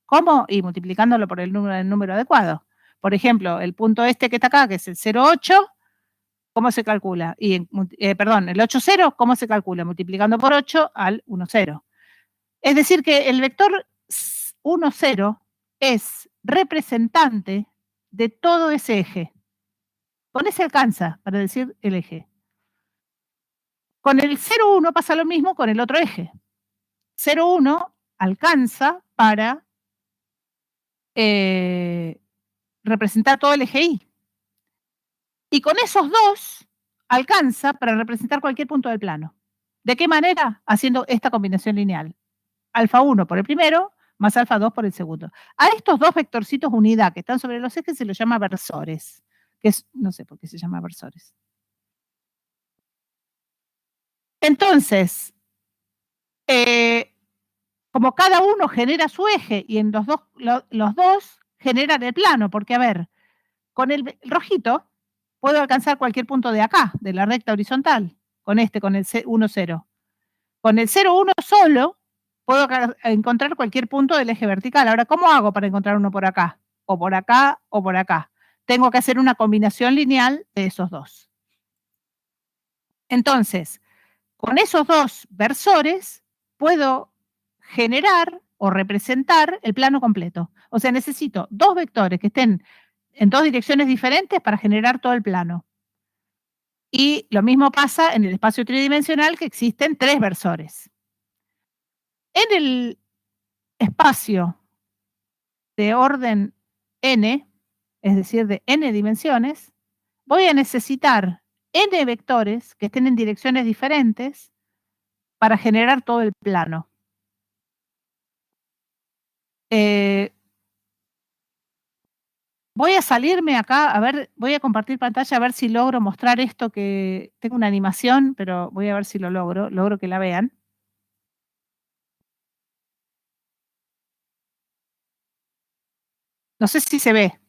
¿Cómo? Y multiplicándolo por el número adecuado. Por ejemplo, el punto este que está acá, que es el 0, 8, ¿cómo se calcula? Y perdón, el 8, 0, ¿cómo se calcula? Multiplicando por 8 al 1, 0. Es decir, que el vector 1, 0 es representante de todo ese eje. Con ese alcanza para decir el eje. Con el 0, 1 pasa lo mismo con el otro eje. 0, 1 alcanza para representar todo el eje Y. Y con esos dos alcanza para representar cualquier punto del plano. ¿De qué manera? Haciendo esta combinación lineal. Alfa 1 por el primero, más alfa 2 por el segundo. A estos dos vectorcitos unidad que están sobre los ejes se los llama versores, que es, no sé por qué se llama versores. Entonces, como cada uno genera su eje y en los dos generan el plano, porque a ver, con el rojito puedo alcanzar cualquier punto de acá, de la recta horizontal, con el 1, 0. Con el 0, 1 solo puedo encontrar cualquier punto del eje vertical. Ahora, ¿cómo hago para encontrar uno por acá? O por acá, o por acá. Tengo que hacer una combinación lineal de esos dos. Entonces, con esos dos versores puedo generar o representar el plano completo. O sea, necesito dos vectores que estén en dos direcciones diferentes para generar todo el plano. Y lo mismo pasa en el espacio tridimensional, que existen tres versores. En el espacio de orden n, es decir, de n dimensiones, voy a necesitar n vectores que estén en direcciones diferentes para generar todo el plano. Voy a salirme acá, a ver, voy a compartir pantalla a ver si logro mostrar esto, que tengo una animación, pero voy a ver si lo logro que la vean. No sé si se ve.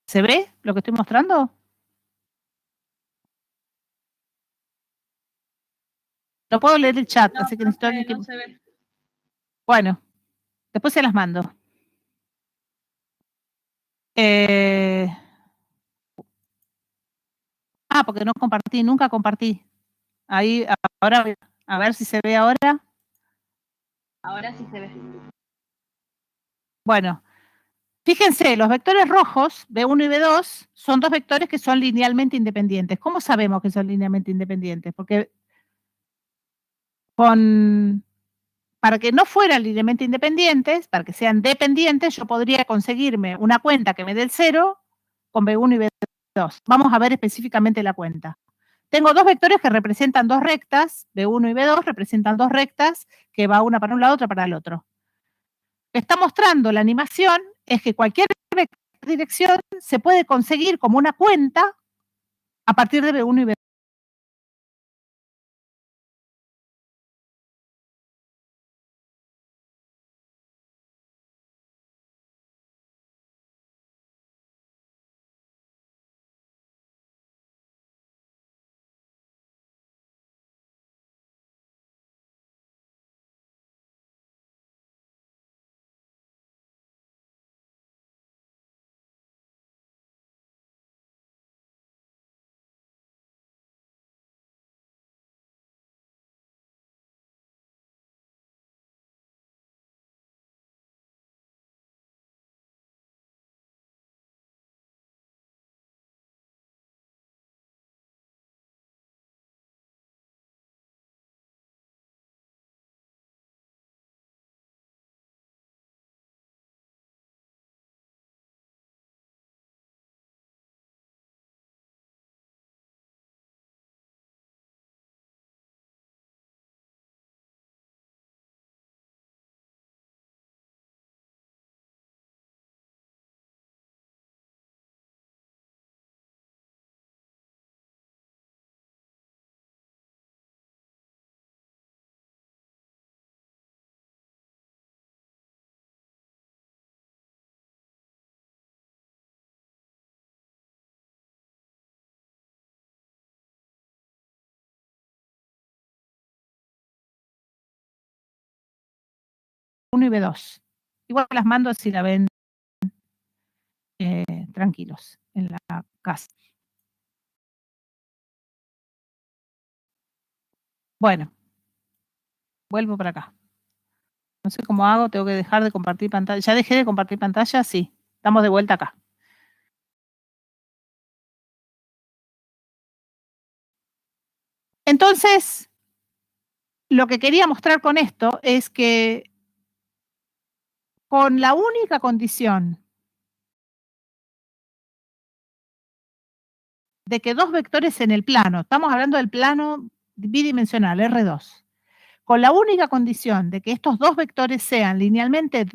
¿Se ve lo que estoy mostrando? No puedo leer el chat, No, así que necesito alguien que... no se ve. Bueno, después se las mando. Porque no compartí, nunca compartí. Ahí, ahora, a ver si se ve ahora. Ahora sí se ve. Bueno, fíjense, los vectores rojos, B1 y B2, son dos vectores que son linealmente independientes. ¿Cómo sabemos que son linealmente independientes? Porque para que no fueran linealmente independientes, para que sean dependientes, yo podría conseguirme una cuenta que me dé el 0 con B1 y B2. Vamos a ver específicamente la cuenta. Tengo dos vectores que representan dos rectas, B1 y B2 representan dos rectas que va una para un lado, otra para el otro. Lo que está mostrando la animación es que cualquier dirección se puede conseguir como una cuenta a partir de B1 y B2. y B2. Igual las mando si la ven tranquilos en la casa. Bueno, vuelvo para acá. No sé cómo hago, tengo que dejar de compartir pantalla. ¿Ya dejé de compartir pantalla? Sí, estamos de vuelta acá. Entonces, lo que quería mostrar con esto es que con la única condición de que dos vectores en el plano, estamos hablando del plano bidimensional, R2, con la única condición de que estos dos vectores sean linealmente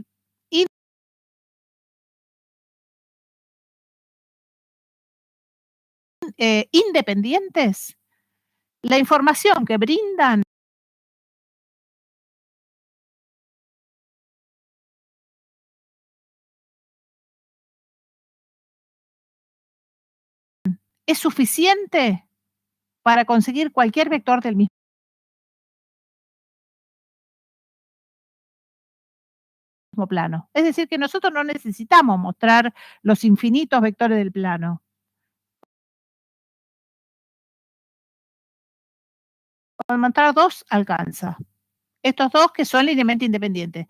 independientes, la información que brindan es suficiente para conseguir cualquier vector del mismo plano. Es decir, que nosotros no necesitamos mostrar los infinitos vectores del plano. Con mostrar dos alcanza. Estos dos que son linealmente independientes.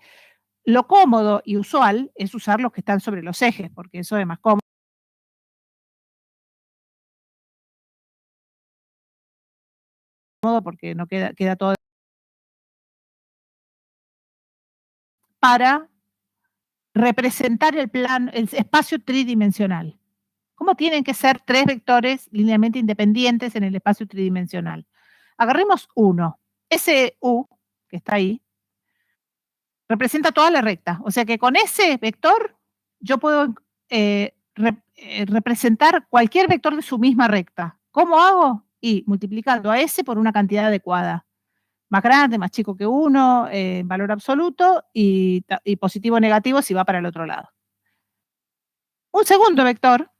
Lo cómodo y usual es usar los que están sobre los ejes, porque eso es más cómodo. Porque no queda todo para representar el espacio tridimensional. ¿Cómo tienen que ser tres vectores linealmente independientes en el espacio tridimensional? Agarremos uno. Ese U, que está ahí, representa toda la recta. O sea que con ese vector yo puedo representar cualquier vector de su misma recta. ¿Cómo hago? Y multiplicando a ese por una cantidad adecuada. Más grande, más chico que 1, valor absoluto, y positivo o negativo si va para el otro lado. Un segundo vector,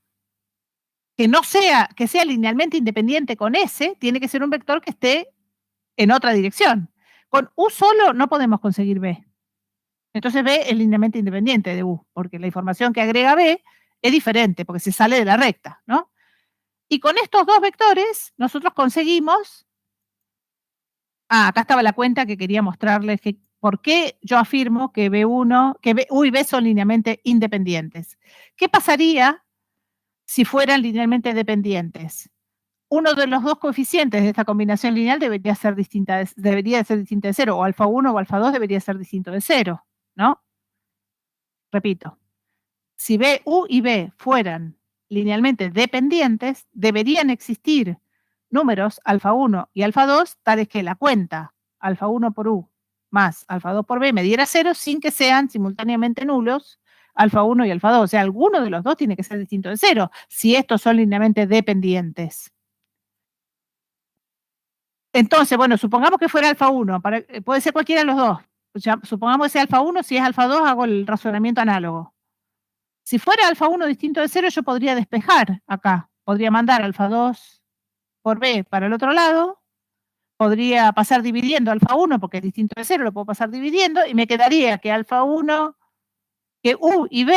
que sea linealmente independiente con S, tiene que ser un vector que esté en otra dirección. Con U solo no podemos conseguir B. Entonces B es linealmente independiente de U, porque la información que agrega B es diferente, porque se sale de la recta, ¿no? Y con estos dos vectores nosotros conseguimos. Acá estaba la cuenta que quería mostrarles por qué yo afirmo que U y B son linealmente independientes. ¿Qué pasaría si fueran linealmente dependientes? Uno de los dos coeficientes de esta combinación lineal debería ser distinta de 0, o alfa 1 o alfa 2 debería ser distinto de 0, ¿no? Repito, si U y B fueran linealmente dependientes, deberían existir números alfa 1 y alfa 2 tales que la cuenta alfa 1 por U más alfa 2 por B me diera 0 sin que sean simultáneamente nulos alfa 1 y alfa 2. O sea, alguno de los dos tiene que ser distinto de 0 si estos son linealmente dependientes. Entonces, bueno, supongamos que fuera alfa 1, puede ser cualquiera de los dos. Ya, supongamos que sea alfa 1, si es alfa 2 hago el razonamiento análogo. Si fuera alfa 1 distinto de 0, yo podría despejar acá. Podría mandar alfa 2 por B para el otro lado. Podría pasar dividiendo alfa 1, porque es distinto de 0, lo puedo pasar dividiendo, y me quedaría que alfa 1, que U y B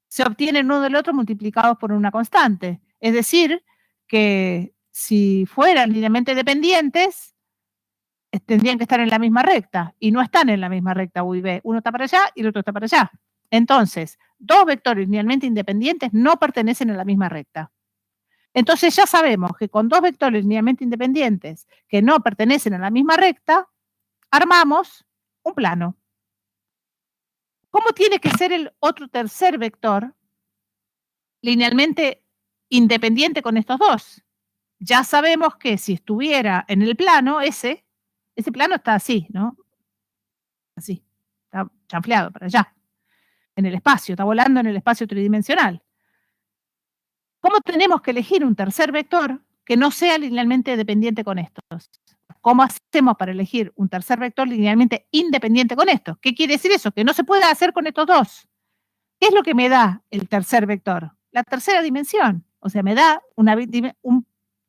se obtienen uno del otro multiplicados por una constante. Es decir, que si fueran linealmente dependientes, tendrían que estar en la misma recta, y no están en la misma recta U y B. Uno está para allá y el otro está para allá. Entonces, dos vectores linealmente independientes no pertenecen a la misma recta. Entonces ya sabemos que con dos vectores linealmente independientes que no pertenecen a la misma recta, armamos un plano. ¿Cómo tiene que ser el otro tercer vector linealmente independiente con estos dos? Ya sabemos que si estuviera en el plano ese plano está así, ¿no? Así, está chanfleado para allá, en el espacio, está volando en el espacio tridimensional. ¿Cómo tenemos que elegir un tercer vector que no sea linealmente dependiente con estos? ¿Cómo hacemos para elegir un tercer vector linealmente independiente con estos? ¿Qué quiere decir eso? Que no se puede hacer con estos dos. ¿Qué es lo que me da el tercer vector? La tercera dimensión. O sea, me da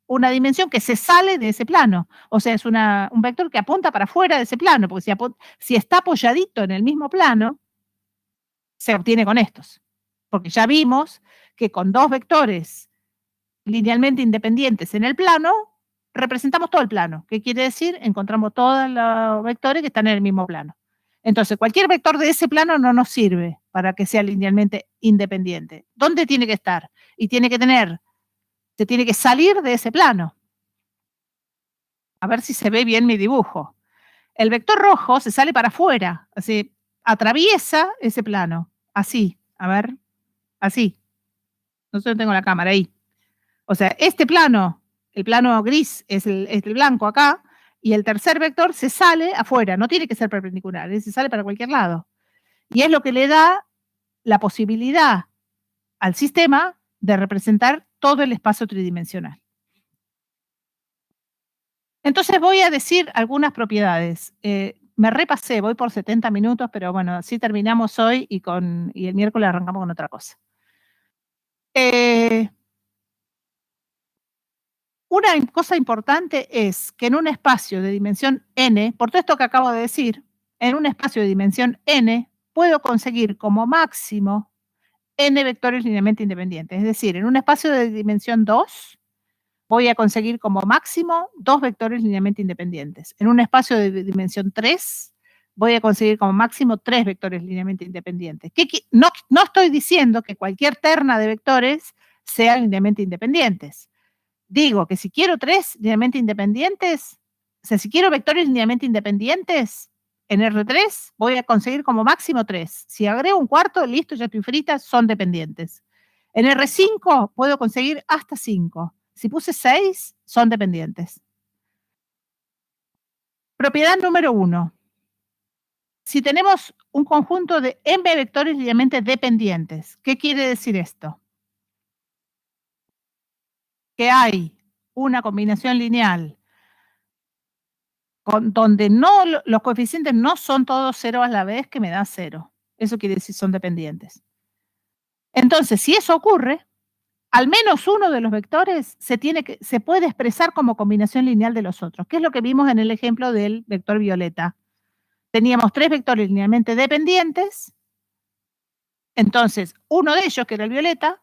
una dimensión que se sale de ese plano. O sea, es un vector que apunta para afuera de ese plano, porque si está apoyadito en el mismo plano, se obtiene con estos. Porque ya vimos que con dos vectores linealmente independientes en el plano, representamos todo el plano. ¿Qué quiere decir? Encontramos todos los vectores que están en el mismo plano. Entonces, cualquier vector de ese plano no nos sirve para que sea linealmente independiente. ¿Dónde tiene que estar? Y se tiene que salir de ese plano. A ver si se ve bien mi dibujo. El vector rojo se sale para afuera, así, atraviesa ese plano, así, a ver, así. No sé dónde tengo la cámara, ahí. O sea, este plano, el plano gris es el blanco acá, y el tercer vector se sale afuera, no tiene que ser perpendicular, se sale para cualquier lado. Y es lo que le da la posibilidad al sistema de representar todo el espacio tridimensional. Entonces voy a decir algunas propiedades. Me repasé, voy por 70 minutos, pero bueno, así terminamos hoy y el miércoles arrancamos con otra cosa. Una cosa importante es que en un espacio de dimensión n, por todo esto que acabo de decir, en un espacio de dimensión n, puedo conseguir como máximo n vectores linealmente independientes. Es decir, en un espacio de dimensión 2, voy a conseguir como máximo 2 vectores linealmente independientes. En un espacio de dimensión 3, voy a conseguir como máximo 3 vectores linealmente independientes. No estoy diciendo que cualquier terna de vectores sean linealmente independientes. Digo que si quiero 3 linealmente independientes, o sea, si quiero vectores linealmente independientes, en R3 voy a conseguir como máximo 3. Si agrego un cuarto, listo, ya estoy frita, son dependientes. En R5 puedo conseguir hasta 5. Si puse 6, son dependientes. Propiedad número 1. Si tenemos un conjunto de m vectores linealmente dependientes, ¿qué quiere decir esto? Que hay una combinación lineal donde los coeficientes no son todos 0 a la vez, que me da 0. Eso quiere decir son dependientes. Entonces, si eso ocurre, al menos uno de los vectores se puede expresar como combinación lineal de los otros, que es lo que vimos en el ejemplo del vector violeta. Teníamos 3 vectores linealmente dependientes, entonces uno de ellos, que era el violeta,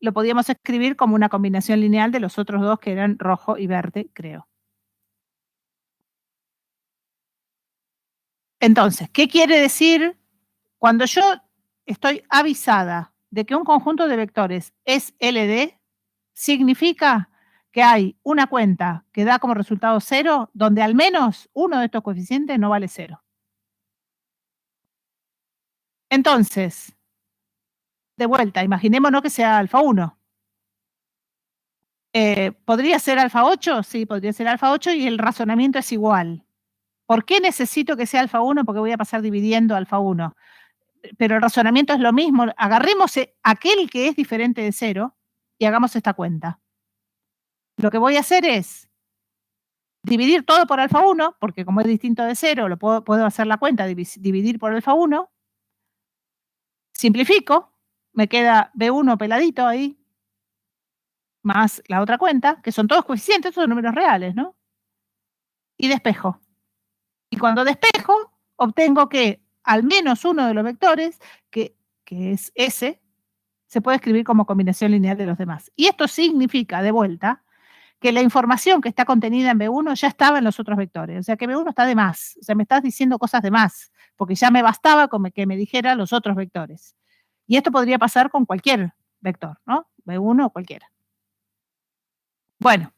lo podíamos escribir como una combinación lineal de los otros dos, que eran rojo y verde, creo. Entonces, ¿qué quiere decir? Cuando yo estoy avisada de que un conjunto de vectores es LD, significa que hay una cuenta que da como resultado 0, donde al menos uno de estos coeficientes no vale 0. Entonces, de vuelta, imaginémonos que sea alfa 1. ¿Podría ser alfa 8? Sí, podría ser alfa 8 y el razonamiento es igual. ¿Por qué necesito que sea alfa 1? Porque voy a pasar dividiendo alfa 1. Pero el razonamiento es lo mismo. Agarremos aquel que es diferente de 0 y hagamos esta cuenta. Lo que voy a hacer es dividir todo por alfa 1, porque como es distinto de 0, puedo hacer la cuenta, dividir por alfa 1. Simplifico, me queda B1 peladito ahí, más la otra cuenta, que son todos coeficientes, son números reales, ¿no? Y despejo. Y cuando despejo, obtengo que al menos uno de los vectores, que es S, se puede escribir como combinación lineal de los demás. Y esto significa, de vuelta, que la información que está contenida en B1 ya estaba en los otros vectores. O sea, que B1 está de más. O sea, me estás diciendo cosas de más, porque ya me bastaba con que me dijera los otros vectores. Y esto podría pasar con cualquier vector, ¿no? B1 o cualquiera. Bueno,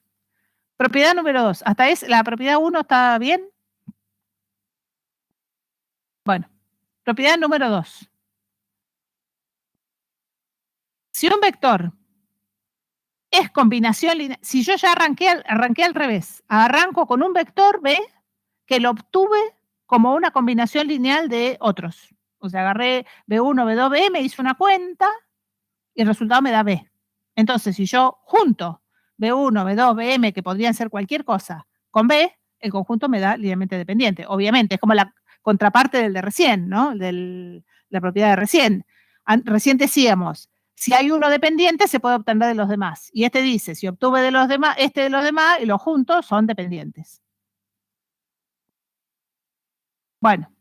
propiedad número 2. ¿Hasta la propiedad 1 está bien? Bueno, propiedad número 2. Si un vector es combinación lineal, si yo ya arranqué al revés, arranco con un vector B que lo obtuve como una combinación lineal de otros. O sea, agarré B1, B2, B, me hice una cuenta y el resultado me da B. Entonces, si yo junto B1, B2, BM, que podrían ser cualquier cosa, con B, el conjunto me da linealmente dependiente. Obviamente, es como la contraparte del de recién, ¿no? La propiedad de recién. Recién decíamos, Si hay uno dependiente, se puede obtener de los demás. Y este dice, si obtuve de los demás, de los demás, y los juntos son dependientes. Bueno,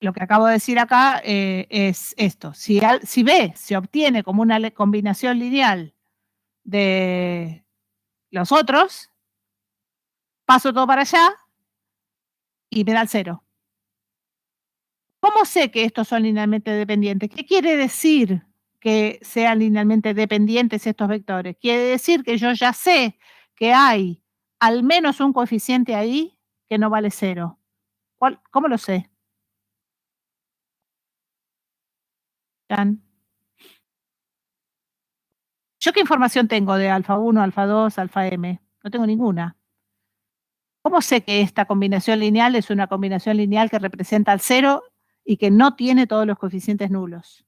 lo que acabo de decir acá es esto. Si B se obtiene como una combinación lineal de los otros, paso todo para allá y me da el 0. ¿Cómo sé que estos son linealmente dependientes? ¿Qué quiere decir que sean linealmente dependientes estos vectores? Quiere decir que yo ya sé que hay al menos un coeficiente ahí que no vale 0. ¿Cómo lo sé? ¿Tan? ¿Yo qué información tengo de alfa 1, alfa 2, alfa m? No tengo ninguna. ¿Cómo sé que esta combinación lineal es una combinación lineal que representa al 0 y que no tiene todos los coeficientes nulos?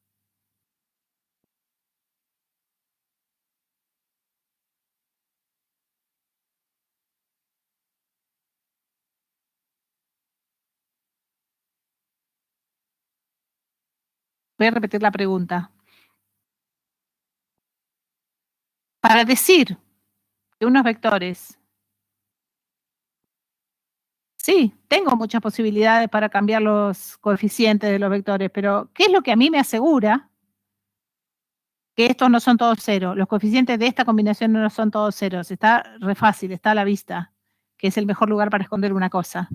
Voy a repetir la pregunta. Para decir que unos vectores, sí, tengo muchas posibilidades para cambiar los coeficientes de los vectores, pero ¿qué es lo que a mí me asegura que estos no son todos 0? Los coeficientes de esta combinación no son todos 0. Está re fácil, está a la vista, que es el mejor lugar para esconder una cosa.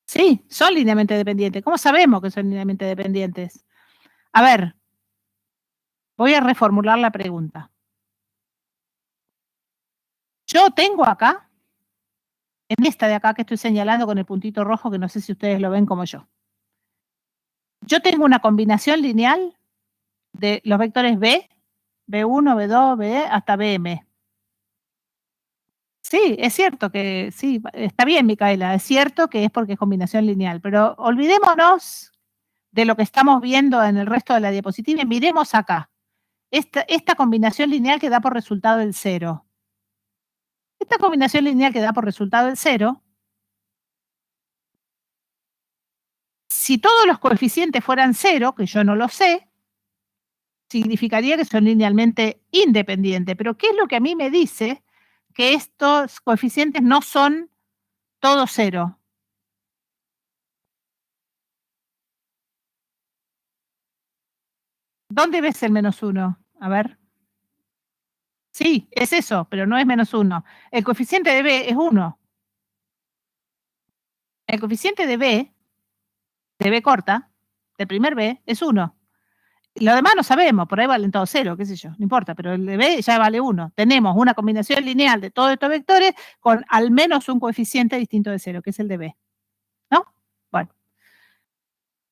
Sí, son linealmente dependientes. ¿Cómo sabemos que son linealmente dependientes? A ver, voy a reformular la pregunta. Yo tengo acá, en esta de acá que estoy señalando con el puntito rojo, que no sé si ustedes lo ven como yo. Yo tengo una combinación lineal de los vectores B, B1, B2, B hasta BM. Sí, es cierto que sí, está bien, Micaela, es cierto que es porque es combinación lineal, pero olvidémonos de lo que estamos viendo en el resto de la diapositiva y miremos acá. Esta combinación lineal que da por resultado el 0. Esta combinación lineal que da por resultado el 0, si todos los coeficientes fueran 0, que yo no lo sé, significaría que son linealmente independientes. Pero ¿qué es lo que a mí me dice que estos coeficientes no son todos 0? ¿Dónde ves el -1? A ver. Sí, es eso, pero no es -1. El coeficiente de B es 1. El coeficiente de B corta, del primer B, es 1. Lo demás no sabemos, por ahí valen todos 0, qué sé yo, no importa, pero el de B ya vale 1. Tenemos una combinación lineal de todos estos vectores con al menos un coeficiente distinto de 0, que es el de B. ¿No? Bueno.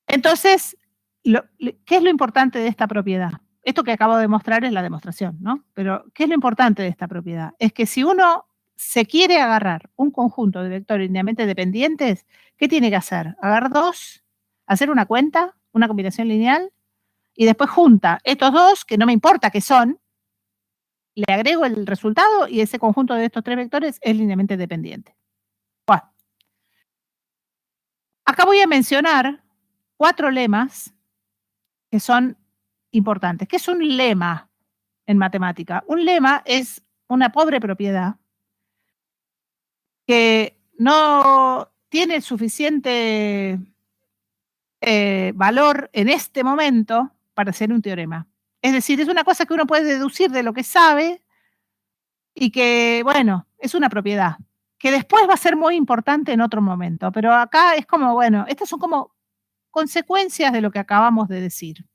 Entonces, ¿qué es lo importante de esta propiedad? Esto que acabo de mostrar es la demostración, ¿no? Pero, ¿qué es lo importante de esta propiedad? Es que si uno se quiere agarrar un conjunto de vectores linealmente dependientes, ¿qué tiene que hacer? Agarrar dos, hacer una cuenta, una combinación lineal, y después junta estos dos, que no me importa qué son, le agrego el resultado y ese conjunto de estos tres vectores es linealmente dependiente. Bueno. Acá voy a mencionar 4 lemas que son importantes. ¿Qué es un lema en matemática? Un lema es una pobre propiedad que no tiene suficiente valor en este momento para ser un teorema. Es decir, es una cosa que uno puede deducir de lo que sabe y que, bueno, es una propiedad que después va a ser muy importante en otro momento. Pero acá es como, bueno, estas son como consecuencias de lo que acabamos de decir.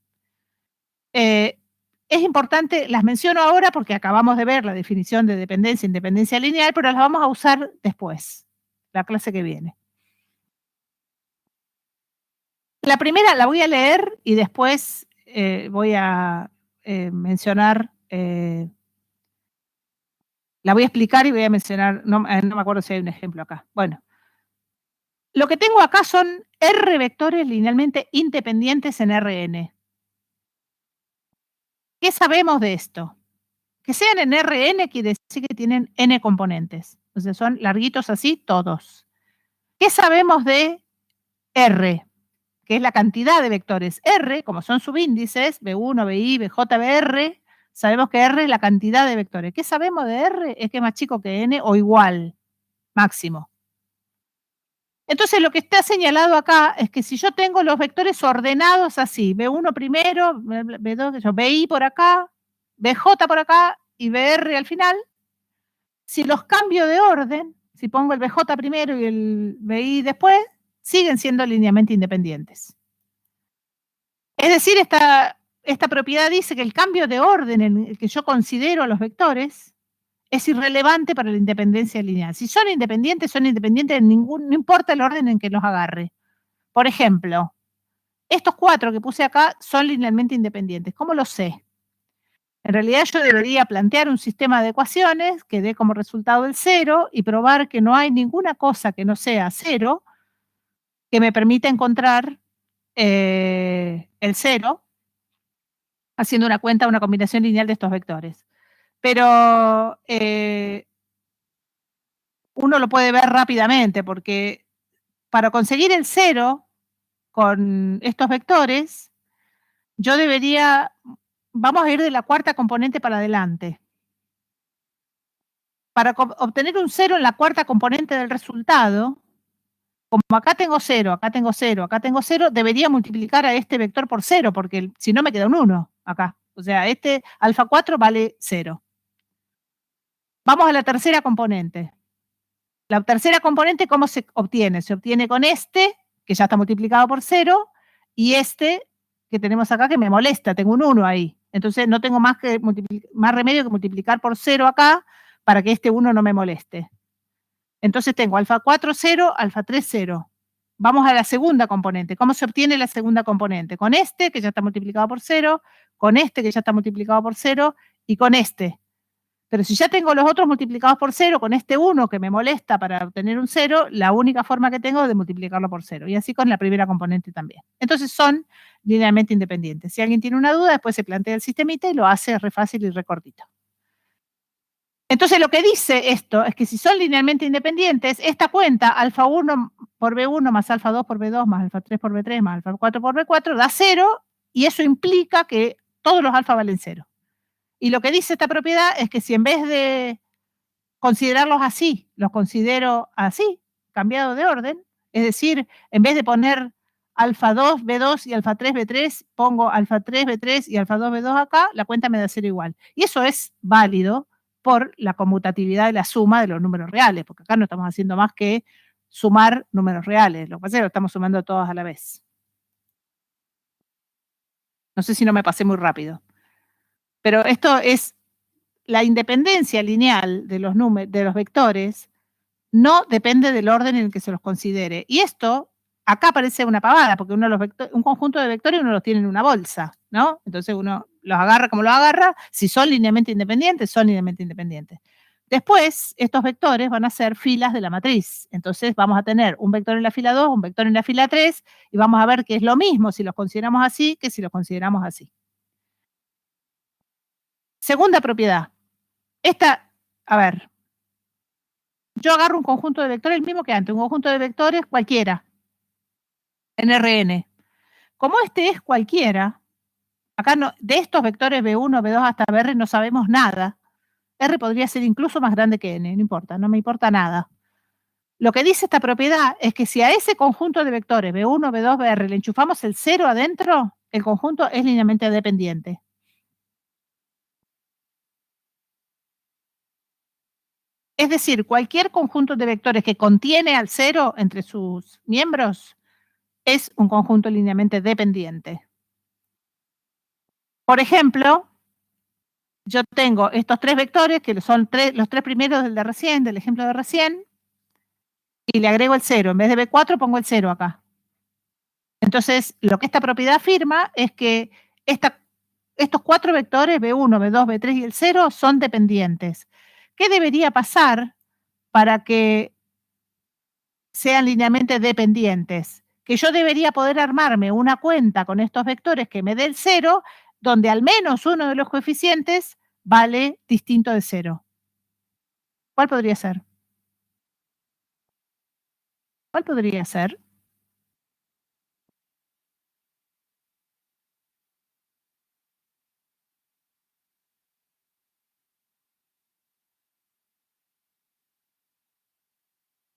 Es importante, las menciono ahora porque acabamos de ver la definición de dependencia e independencia lineal, pero las vamos a usar después, la clase que viene. La primera la voy a leer y después voy a mencionar, la voy a explicar y voy a mencionar, no me acuerdo si hay un ejemplo acá. Bueno, lo que tengo acá son R vectores linealmente independientes en Rn. ¿Qué sabemos de esto? Que sean en Rn quiere decir que tienen n componentes. O sea, son larguitos así todos. ¿Qué sabemos de R? que es la cantidad de vectores. R, como son subíndices, B1, BI, BJ, BR, sabemos que R es la cantidad de vectores. ¿Qué sabemos de R? Es que es más chico que N o igual, máximo. Entonces, lo que está señalado acá es que si yo tengo los vectores ordenados así, B1 primero, B2, BI por acá, BJ por acá y BR al final, si los cambio de orden, si pongo el BJ primero y el BI después, siguen siendo linealmente independientes. Es decir, esta propiedad dice que el cambio de orden en el que yo considero los vectores es irrelevante para la independencia lineal. Si son independientes en no importa el orden en que los agarre. Por ejemplo, estos 4 que puse acá son linealmente independientes. ¿Cómo lo sé? En realidad yo debería plantear un sistema de ecuaciones que dé como resultado el 0 y probar que no hay ninguna cosa que no sea 0 que me permita encontrar el 0 haciendo una combinación lineal de estos vectores. Pero uno lo puede ver rápidamente porque para conseguir el 0 con estos vectores, yo vamos a ir de la cuarta componente para adelante. Para obtener un 0 en la cuarta componente del resultado, como acá tengo 0, acá tengo 0, acá tengo 0, debería multiplicar a este vector por 0, porque si no me queda un 1 acá. O sea, este alfa 4 vale 0. Vamos a la tercera componente. La tercera componente, ¿cómo se obtiene? Se obtiene con este, que ya está multiplicado por 0, y este que tenemos acá que me molesta, tengo un 1 ahí. Entonces no tengo más remedio que multiplicar por 0 acá para que este 1 no me moleste. Entonces tengo alfa 4, 0, alfa 3, 0. Vamos a la segunda componente. ¿Cómo se obtiene la segunda componente? Con este, que ya está multiplicado por 0, con este, que ya está multiplicado por 0, y con este. Pero si ya tengo los otros multiplicados por 0, con este 1 que me molesta para obtener un 0, la única forma que tengo es de multiplicarlo por 0. Y así con la primera componente también. Entonces son linealmente independientes. Si alguien tiene una duda, después se plantea el sistemita y lo hace re fácil y re cortito. Entonces lo que dice esto es que si son linealmente independientes, esta cuenta alfa 1 por B1 más alfa 2 por B2 más alfa 3 por B3 más alfa 4 por B4 da 0 y eso implica que todos los alfa valen 0. Y lo que dice esta propiedad es que si en vez de considerarlos así, los considero así, cambiado de orden, es decir, en vez de poner alfa 2, B2 y alfa 3, B3, pongo alfa 3, B3 y alfa 2, B2 acá, la cuenta me da 0 igual. Y eso es válido por la conmutatividad de la suma de los números reales, porque acá no estamos haciendo más que sumar números reales. Lo que pasa es que lo estamos sumando todos a la vez. No sé si no me pasé muy rápido. Pero esto es la independencia lineal de los vectores no depende del orden en el que se los considere. Y esto, acá parece una pavada, porque un conjunto de vectores uno los tiene en una bolsa, ¿no? Entonces uno los agarra como los agarra, si son linealmente independientes, son linealmente independientes. Después, estos vectores van a ser filas de la matriz. Entonces vamos a tener un vector en la fila 2, un vector en la fila 3, y vamos a ver que es lo mismo si los consideramos así que si los consideramos así. Segunda propiedad. Esta, a ver, yo agarro un conjunto de vectores, el mismo que antes, un conjunto de vectores cualquiera, en Rn. Como este es cualquiera, acá no, de estos vectores B1, B2 hasta Br no sabemos nada. R podría ser incluso más grande que N, no importa, no me importa nada. Lo que dice esta propiedad es que si a ese conjunto de vectores B1, B2, Br le enchufamos el 0 adentro, el conjunto es linealmente dependiente. Es decir, cualquier conjunto de vectores que contiene al 0 entre sus miembros es un conjunto linealmente dependiente. Por ejemplo, yo tengo estos 3 vectores, que son los 3 primeros del ejemplo de recién, y le agrego el 0. En vez de B4 pongo el 0 acá. Entonces, lo que esta propiedad afirma es que estos 4 vectores, B1, B2, B3 y el 0, son dependientes. ¿Qué debería pasar para que sean linealmente dependientes? Que yo debería poder armarme una cuenta con estos vectores que me dé el 0, donde al menos uno de los coeficientes vale distinto de 0. ¿Cuál podría ser? ¿Cuál podría ser?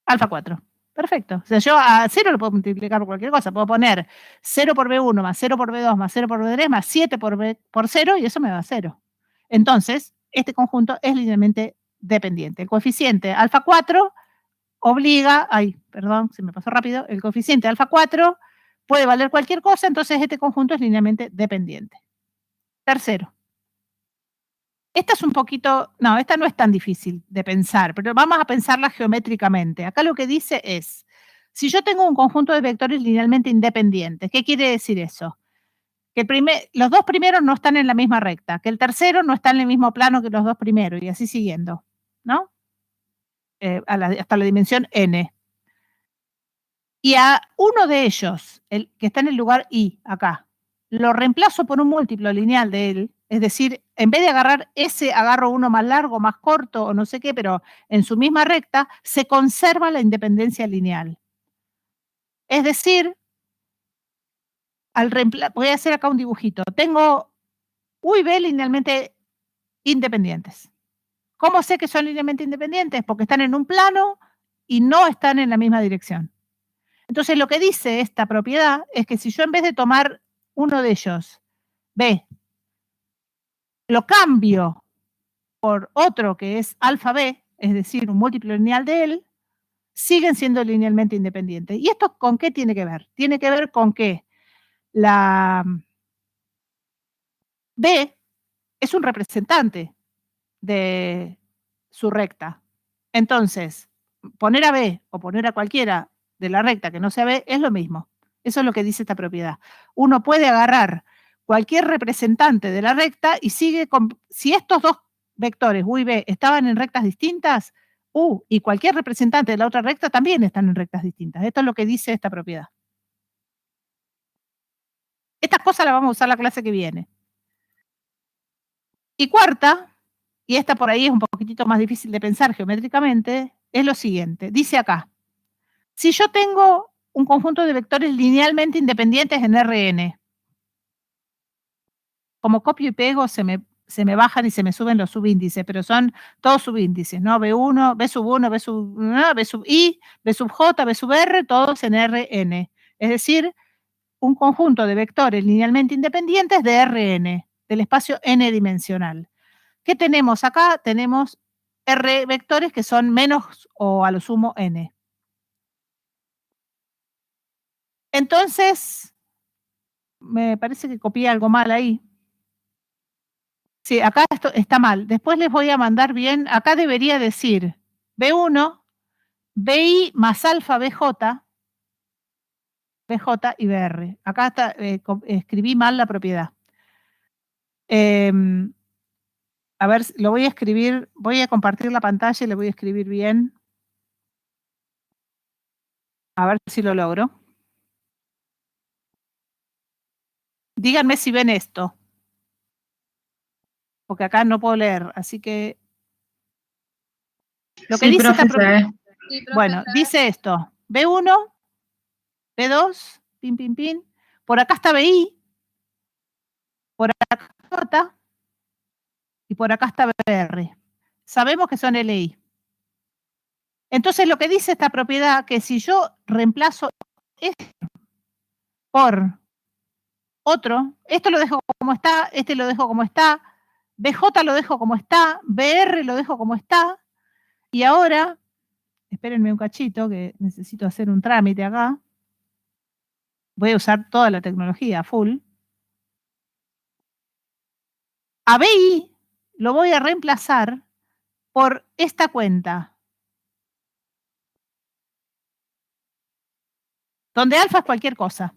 Alfa 4. Perfecto. O sea, yo a 0 lo puedo multiplicar por cualquier cosa. Puedo poner 0 por B1 más 0 por B2 más 0 por B3 más 7 por B por 0 y eso me da 0. Entonces, este conjunto es linealmente dependiente. El coeficiente alfa 4 obliga, perdón, se me pasó rápido, el coeficiente alfa 4 puede valer cualquier cosa, entonces este conjunto es linealmente dependiente. Tercero. Esta es un poquito, no, esta no es tan difícil de pensar, pero vamos a pensarla geométricamente. Acá lo que dice es, si yo tengo un conjunto de vectores linealmente independientes, ¿qué quiere decir eso? Que los dos primeros no están en la misma recta, que el tercero no está en el mismo plano que los dos primeros, y así siguiendo, ¿no? Hasta la dimensión n. Y a uno de ellos, el que está en el lugar i, acá, lo reemplazo por un múltiplo lineal de él, es decir, en vez de agarrar ese, agarro uno más largo, más corto o no sé qué, pero en su misma recta, se conserva la independencia lineal. Es decir, voy a hacer acá un dibujito. Tengo U y B linealmente independientes. ¿Cómo sé que son linealmente independientes? Porque están en un plano y no están en la misma dirección. Entonces, lo que dice esta propiedad es que si yo en vez de tomar uno de ellos, B, lo cambio por otro que es alfa B, es decir, un múltiplo lineal de él, siguen siendo linealmente independientes. ¿Y esto con qué tiene que ver? Tiene que ver con que la B es un representante de su recta. Entonces, poner a B o poner a cualquiera de la recta que no sea B es lo mismo. Eso es lo que dice esta propiedad. Uno puede agarrar cualquier representante de la recta y sigue con, si estos dos vectores, U y B, estaban en rectas distintas, U y cualquier representante de la otra recta también están en rectas distintas. Esto es lo que dice esta propiedad. Estas cosas las vamos a usar la clase que viene. Y cuarta, y esta por ahí es un poquitito más difícil de pensar geométricamente, es lo siguiente. Dice acá, si yo tengo un conjunto de vectores linealmente independientes en Rn, como copio y pego se me bajan y se me suben los subíndices, pero son todos subíndices, ¿no? B1, B sub 1, B sub, B sub I, B sub J, B sub R, todos en Rn. Es decir, un conjunto de vectores linealmente independientes de Rn, del espacio n-dimensional. ¿Qué tenemos acá? Tenemos R vectores que son menos o a lo sumo n. Entonces, me parece que copié algo mal ahí. Sí, acá esto está mal. Después les voy a mandar bien. Acá debería decir B1, BI más alfa BJ, BJ y BR. Acá está, escribí mal la propiedad. A ver, lo voy a escribir, voy a compartir la pantalla y le voy a escribir bien. A ver si lo logro. Díganme si ven esto. Porque acá no puedo leer, así que lo que Sí, dice esta profe, se ve. Sí, profe, bueno, dice esto, B1, B2, pin, pin, pin, por acá está BI, por acá J y por acá está BR. Sabemos que son LI. Entonces lo que dice esta propiedad, que si yo reemplazo esto por otro, esto lo dejo como está, este lo dejo como está, BJ lo dejo como está, BR lo dejo como está, y ahora, espérenme un cachito que necesito hacer un trámite acá, voy a usar toda la tecnología full. A BI lo voy a reemplazar por esta cuenta, donde alfa es cualquier cosa.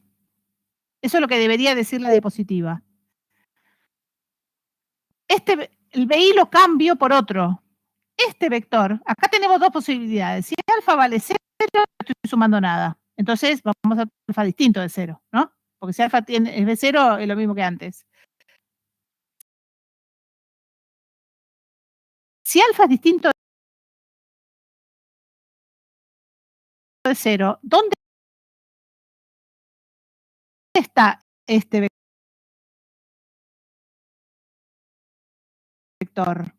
Eso es lo que debería decir la diapositiva. El BI lo cambio por otro. Este vector, acá tenemos dos posibilidades. Si alfa vale 0, no estoy sumando nada. Entonces vamos a alfa distinto de 0, ¿no? Porque si alfa es de 0, es lo mismo que antes. Si alfa es distinto de 0, ¿dónde está este vector?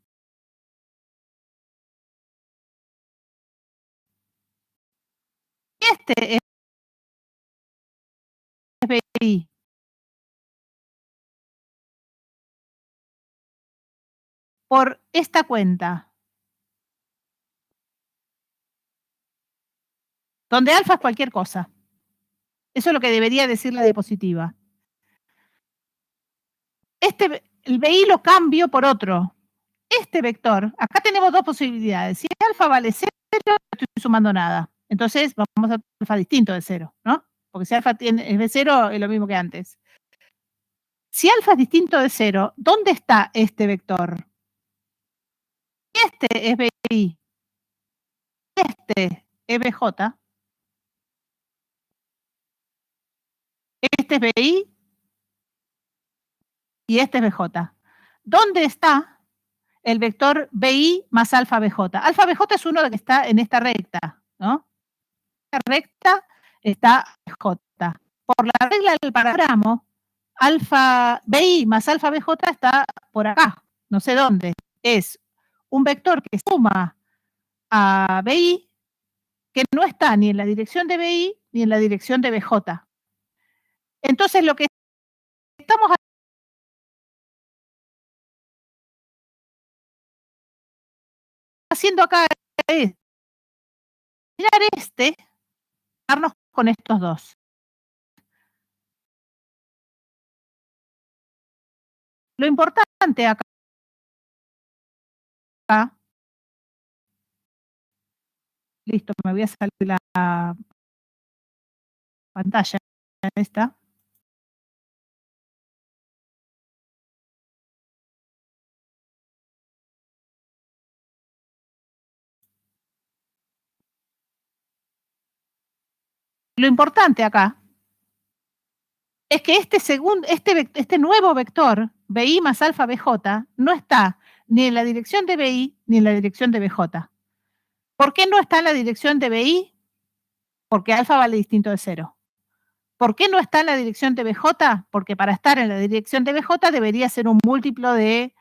este es BI. Por esta cuenta, donde alfa es cualquier cosa. Eso es lo que debería decir la diapositiva. El BI lo cambio por otro. Este vector, acá tenemos dos posibilidades. Si alfa vale 0, no estoy sumando nada. Entonces vamos a alfa distinto de 0, ¿no? Porque si alfa es de 0, es lo mismo que antes. Si alfa es distinto de 0, ¿dónde está este vector? Este es BI. Este es BJ. Este es BI. Y este es BJ. ¿Dónde está el vector BI más alfa BJ? Alfa BJ es uno que está en esta recta, ¿no? En esta recta está BJ. Por la regla del paralamo, alfa BI más alfa BJ está por acá, no sé dónde. Es un vector que suma a BI que no está ni en la dirección de BI ni en la dirección de BJ. Entonces lo que estamos haciendo acá es mirar darnos con estos dos. Lo importante acá, listo, me voy a salir de la pantalla esta. Lo importante acá es que este nuevo vector, BI más alfa BJ, no está ni en la dirección de BI ni en la dirección de BJ. ¿Por qué no está en la dirección de BI? Porque alfa vale distinto de 0. ¿Por qué no está en la dirección de BJ? Porque para estar en la dirección de BJ debería ser un múltiplo de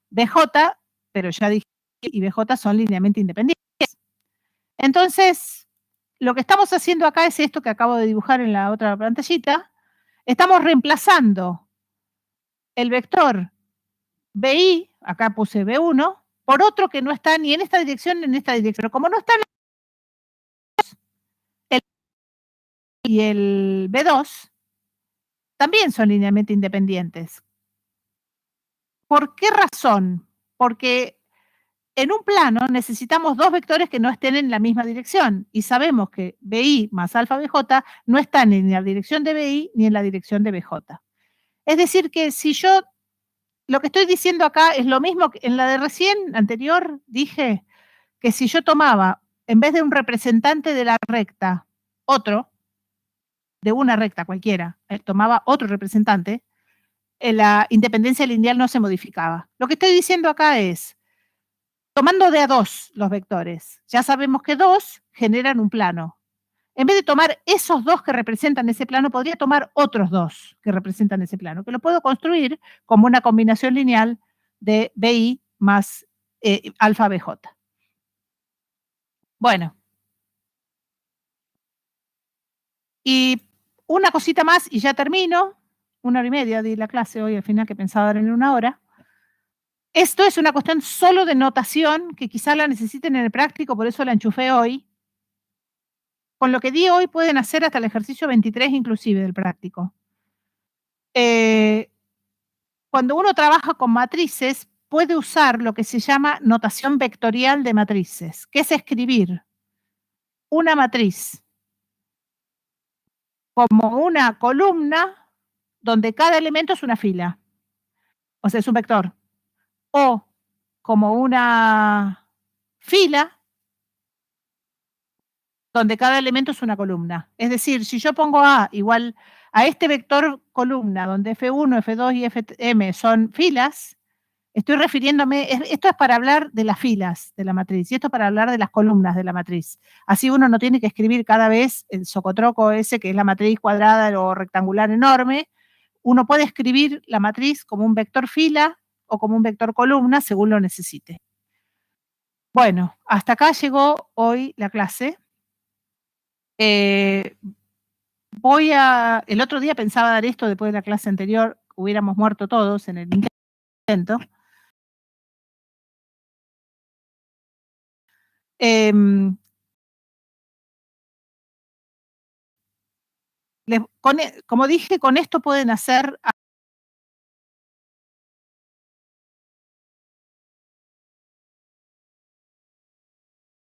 BJ, pero ya dije que y BJ son linealmente independientes. Entonces, lo que estamos haciendo acá es esto que acabo de dibujar en la otra pantallita. Estamos reemplazando el vector BI, acá puse B1, por otro que no está ni en esta dirección ni en esta dirección. Pero como no están el y el B2, también son linealmente independientes. ¿Por qué razón? Porque en un plano necesitamos dos vectores que no estén en la misma dirección y sabemos que BI más alfa BJ no están ni en la dirección de BI ni en la dirección de BJ. Es decir que si yo, lo que estoy diciendo acá es lo mismo que en la de recién anterior dije que si yo tomaba, en vez de un representante de la recta, otro, de una recta cualquiera, tomaba otro representante, la independencia lineal no se modificaba. Lo que estoy diciendo acá es, tomando de a dos los vectores, ya sabemos que dos generan un plano. En vez de tomar esos dos que representan ese plano, podría tomar otros dos que representan ese plano, que lo puedo construir como una combinación lineal de BI más alfa BJ. Bueno. Y una cosita más y ya termino. 1 hora y media di la clase hoy, al final que pensaba dar en 1 hora. Esto es una cuestión solo de notación, que quizá la necesiten en el práctico, por eso la enchufé hoy. Con lo que di hoy pueden hacer hasta el ejercicio 23 inclusive del práctico. Cuando uno trabaja con matrices, puede usar lo que se llama notación vectorial de matrices, que es escribir una matriz como una columna donde cada elemento es una fila, o sea, es un vector, o como una fila donde cada elemento es una columna. Es decir, si yo pongo A igual a este vector columna, donde F1, F2 y Fm son filas, estoy refiriéndome, esto es para hablar de las filas de la matriz, y esto es para hablar de las columnas de la matriz. Así uno no tiene que escribir cada vez el socotroco ese, que es la matriz cuadrada o rectangular enorme. Uno puede escribir la matriz como un vector fila o como un vector columna, según lo necesite. Bueno, hasta acá llegó hoy la clase. El otro día pensaba dar esto después de la clase anterior, hubiéramos muerto todos en el intento. Como dije, con esto pueden hacer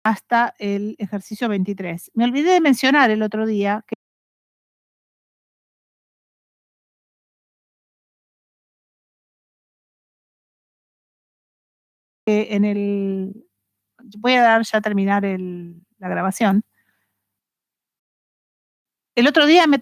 hasta el ejercicio 23. Me olvidé de mencionar el otro día que voy a dar ya a terminar la grabación. El otro día me